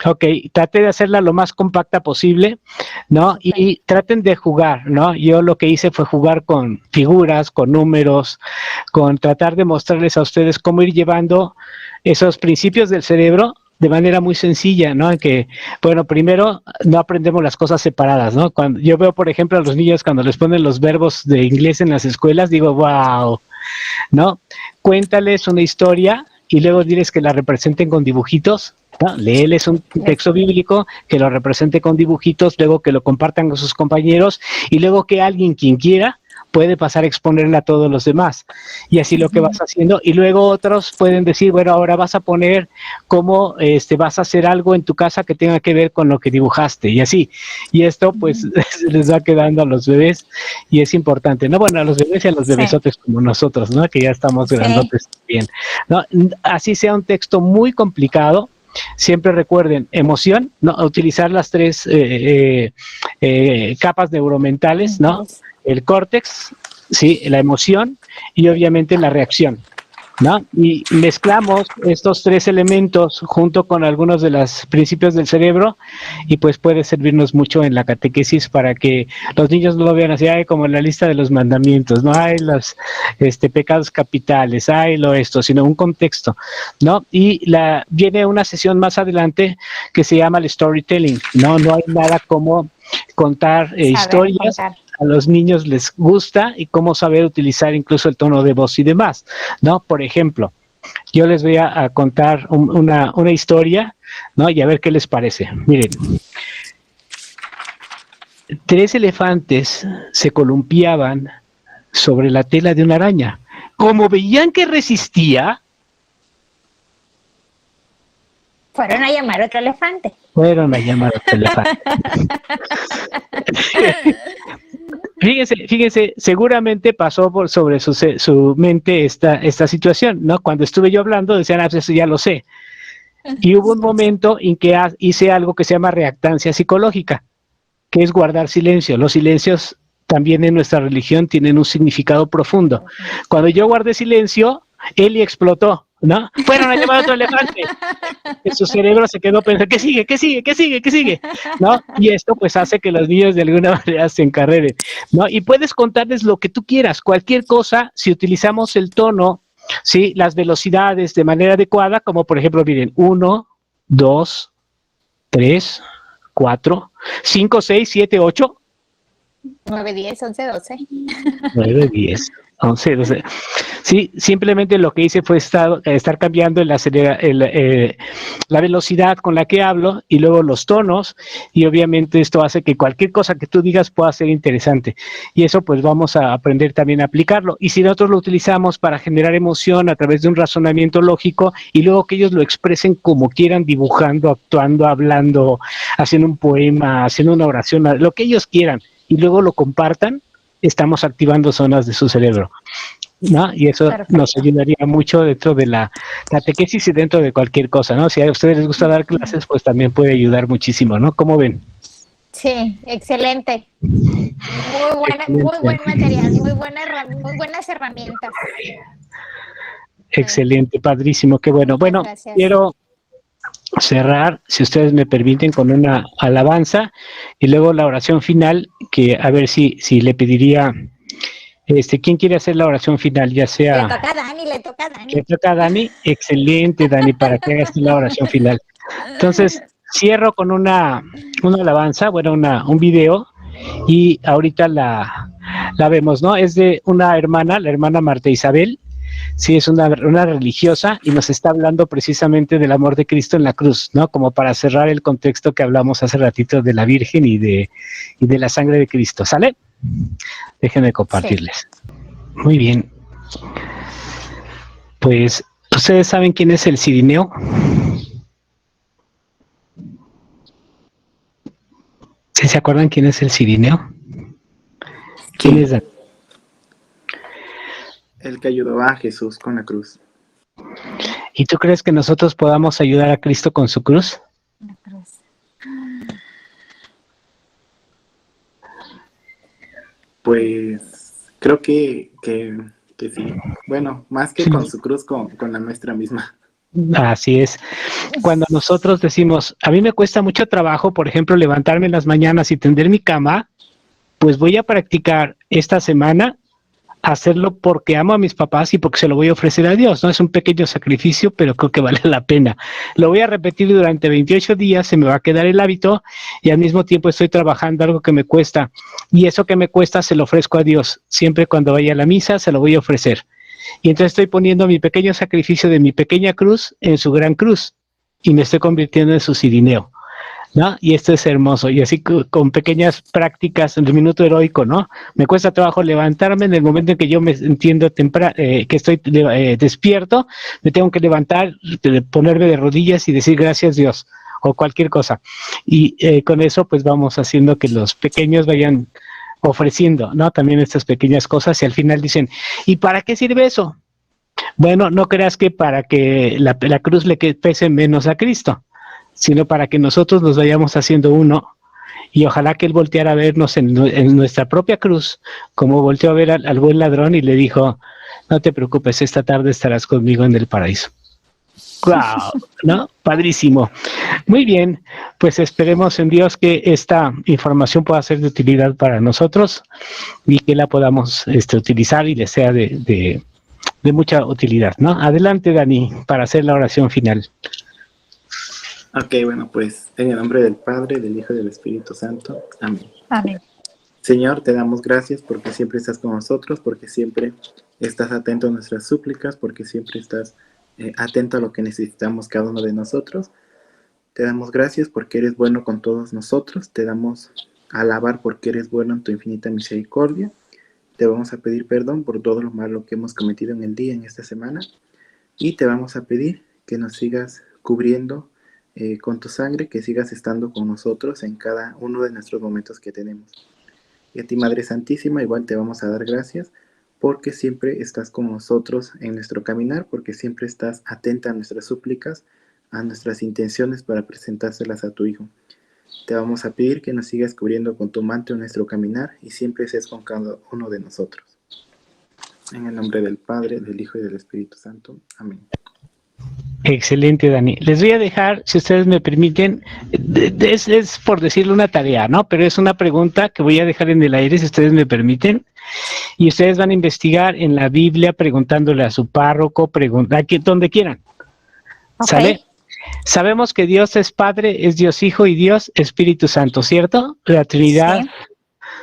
Ok, trate de hacerla lo más compacta posible, ¿no? Y traten de jugar, ¿no? Yo lo que hice fue jugar con figuras, con números, con tratar de mostrarles a ustedes cómo ir llevando esos principios del cerebro de manera muy sencilla, ¿no? En que, bueno, primero no aprendemos las cosas separadas, ¿no? Cuando yo veo, por ejemplo, a los niños cuando les ponen los verbos de inglés en las escuelas, digo, wow, ¿no? Cuéntales una historia y luego diles que la representen con dibujitos, ¿no? Léeles un texto bíblico, que lo represente con dibujitos, luego que lo compartan con sus compañeros y luego que alguien, quien quiera, puede pasar a exponerle a todos los demás. Y así lo que vas haciendo. Y luego otros pueden decir, bueno, ahora vas a poner cómo vas a hacer algo en tu casa que tenga que ver con lo que dibujaste y así. Y esto pues se les va quedando a los bebés y es importante, ¿no? Bueno, a los bebés y a los bebesotes como nosotros, ¿no? Que ya estamos grandotes bien. ¿No? Así sea un texto muy complicado, siempre recuerden, emoción, ¿no? Utilizar las tres capas neuromentales, ¿no? El córtex, ¿sí? La emoción y obviamente la reacción, ¿no? Y mezclamos estos tres elementos junto con algunos de los principios del cerebro y pues puede servirnos mucho en la catequesis para que los niños no lo vean así, ay, como en la lista de los mandamientos, no hay los pecados capitales, hay lo esto, sino un contexto, ¿no? Y viene una sesión más adelante que se llama el storytelling, ¿no? No hay nada como contar historias. A los niños les gusta y cómo saber utilizar incluso el tono de voz y demás, ¿no? Por ejemplo, yo les voy a contar una historia, ¿no? Y a ver qué les parece. Miren, 3 elefantes se columpiaban sobre la tela de una araña. Como veían que resistía, fueron a llamar a otro elefante. Fueron a llamar a otro elefante. Fíjense, seguramente pasó sobre su mente esta situación, ¿no? Cuando estuve yo hablando, decían, ah, pues eso ya lo sé. Y hubo un momento en que hice algo que se llama reactancia psicológica, que es guardar silencio. Los silencios también en nuestra religión tienen un significado profundo. Cuando yo guardé silencio, Eli explotó, ¿no? Fueron a llamar a otro elefante. Su cerebro se quedó pensando, ¿qué sigue? ¿Qué sigue? ¿Qué sigue? ¿Qué sigue? ¿No? Y esto pues hace que los niños de alguna manera se encarreren, ¿no? Y puedes contarles lo que tú quieras, cualquier cosa, si utilizamos el tono, ¿sí? Las velocidades de manera adecuada, como por ejemplo, miren, 1, 2, 3, 4, 5, 6, 7, 8. 9, 10, 11, 12. 9, 10, 11, 12. Sí, simplemente lo que hice fue estar cambiando la velocidad con la que hablo y luego los tonos, y obviamente esto hace que cualquier cosa que tú digas pueda ser interesante, y eso pues vamos a aprender también a aplicarlo. Y si nosotros lo utilizamos para generar emoción a través de un razonamiento lógico y luego que ellos lo expresen como quieran, dibujando, actuando, hablando, haciendo un poema, haciendo una oración, lo que ellos quieran, y luego lo compartan, estamos activando zonas de su cerebro, ¿no? Y eso nos ayudaría mucho dentro de la catequesis y dentro de cualquier cosa, ¿no? Si a ustedes les gusta dar clases, pues también puede ayudar muchísimo, ¿no? ¿Cómo ven? Sí, excelente. Muy buen material, muy buenas herramientas. Excelente, padrísimo, qué bueno. Bueno, quiero cerrar, si ustedes me permiten, con una alabanza y luego la oración final, que a ver si le pediría, ¿quién quiere hacer la oración final? Ya sea... Le toca a Dani. Le toca a Dani. Excelente, Dani, para que hagas la oración final. Entonces, cierro con una alabanza, bueno, un video, y ahorita la vemos, ¿no? Es de una hermana, la hermana Marta Isabel. Sí, es una religiosa y nos está hablando precisamente del amor de Cristo en la cruz, ¿no? Como para cerrar el contexto que hablamos hace ratito de la Virgen y de la sangre de Cristo, ¿sale? Déjenme compartirles. Sí. Muy bien. Pues, ¿ustedes saben quién es el Cirineo? ¿Sí se acuerdan quién es el Cirineo? ¿Quién es? El que ayudó a Jesús con la cruz. ¿Y tú crees que nosotros podamos ayudar a Cristo con su cruz? La cruz. Pues creo que sí. Bueno, más que con su cruz, con la nuestra misma. Así es. Cuando nosotros decimos, a mí me cuesta mucho trabajo, por ejemplo, levantarme en las mañanas y tender mi cama, pues voy a practicar esta semana hacerlo porque amo a mis papás y porque se lo voy a ofrecer a Dios, ¿no? Es un pequeño sacrificio, pero creo que vale la pena. Lo voy a repetir durante 28 días, se me va a quedar el hábito y al mismo tiempo estoy trabajando algo que me cuesta. Y eso que me cuesta se lo ofrezco a Dios. Siempre cuando vaya a la misa se lo voy a ofrecer. Y entonces estoy poniendo mi pequeño sacrificio de mi pequeña cruz en su gran cruz y me estoy convirtiendo en su cirineo, ¿no? Y esto es hermoso. Y así con pequeñas prácticas en el minuto heroico, ¿no? Me cuesta trabajo levantarme en el momento en que yo me entiendo que estoy despierto, me tengo que levantar, ponerme de rodillas y decir gracias Dios o cualquier cosa. Y con eso pues vamos haciendo que los pequeños vayan ofreciendo, ¿no? También estas pequeñas cosas y al final dicen, ¿y para qué sirve eso? Bueno, no creas que para que la cruz le pese menos a Cristo, sino para que nosotros nos vayamos haciendo uno y ojalá que Él volteara a vernos en nuestra propia cruz, como volteó a ver al buen ladrón y le dijo, no te preocupes, esta tarde estarás conmigo en el paraíso. ¡Wow! ¿No? Padrísimo. Muy bien, pues esperemos en Dios que esta información pueda ser de utilidad para nosotros y que la podamos utilizar y le sea de mucha utilidad, ¿no? Adelante, Dani, para hacer la oración final. Ok, bueno, pues en el nombre del Padre, del Hijo y del Espíritu Santo. Amén. Amén. Señor, te damos gracias porque siempre estás con nosotros, porque siempre estás atento a nuestras súplicas, porque siempre estás atento a lo que necesitamos cada uno de nosotros. Te damos gracias porque eres bueno con todos nosotros. Te damos a alabar porque eres bueno en tu infinita misericordia. Te vamos a pedir perdón por todo lo malo que hemos cometido en el día, en esta semana. Y te vamos a pedir que nos sigas cubriendo con tu sangre, que sigas estando con nosotros en cada uno de nuestros momentos que tenemos. Y a ti, Madre Santísima, igual te vamos a dar gracias porque siempre estás con nosotros en nuestro caminar, porque siempre estás atenta a nuestras súplicas, a nuestras intenciones para presentárselas a tu Hijo. Te vamos a pedir que nos sigas cubriendo con tu manto en nuestro caminar y siempre seas con cada uno de nosotros. En el nombre del Padre, del Hijo y del Espíritu Santo. Amén. Excelente, Dani. Les voy a dejar, si ustedes me permiten, es por decirle una tarea, ¿no? Pero es una pregunta que voy a dejar en el aire, si ustedes me permiten. Y ustedes van a investigar en la Biblia preguntándole a su párroco, donde quieran. Okay. ¿Sale? Sabemos que Dios es Padre, es Dios Hijo y Dios Espíritu Santo, ¿cierto? La Trinidad,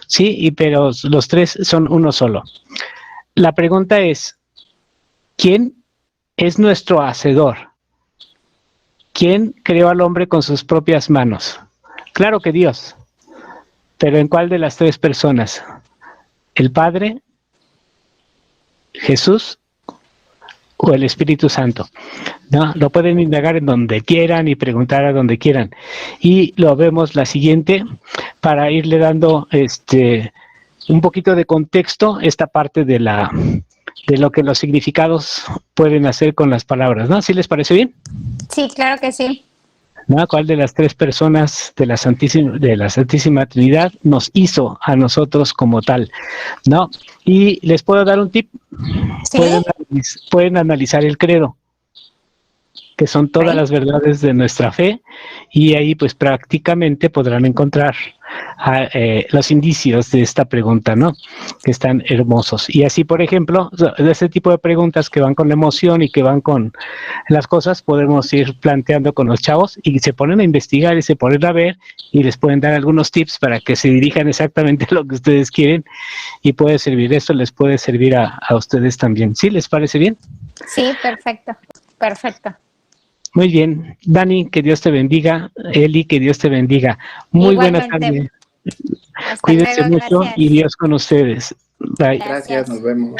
sí, pero los tres son uno solo. La pregunta es, ¿quién es nuestro hacedor? ¿Quién creó al hombre con sus propias manos? Claro que Dios, pero ¿en cuál de las tres personas? ¿El Padre, Jesús o el Espíritu Santo? ¿No? Lo pueden indagar en donde quieran y preguntar a donde quieran. Y lo vemos la siguiente para irle dando un poquito de contexto, esta parte de lo que los significados pueden hacer con las palabras, ¿no? ¿Sí les parece bien? Sí, claro que sí. ¿No? ¿Cuál de las tres personas de la Santísima Trinidad nos hizo a nosotros como tal? ¿No? Y les puedo dar un tip. ¿Sí? Pueden analizar el credo, que son todas las verdades de nuestra fe, y ahí pues prácticamente podrán encontrar los indicios de esta pregunta, ¿no? Que están hermosos. Y así, por ejemplo, de ese tipo de preguntas que van con la emoción y que van con las cosas, podemos ir planteando con los chavos y se ponen a investigar y se ponen a ver y les pueden dar algunos tips para que se dirijan exactamente a lo que ustedes quieren y puede servir. Esto les puede servir a ustedes también. ¿Sí? ¿Les parece bien? Sí, perfecto. Perfecto. Muy bien. Dani, que Dios te bendiga. Eli, que Dios te bendiga. Muy buena tarde. Hasta Cuídense luego, mucho gracias. y Dios con ustedes. Bye. Gracias, nos vemos.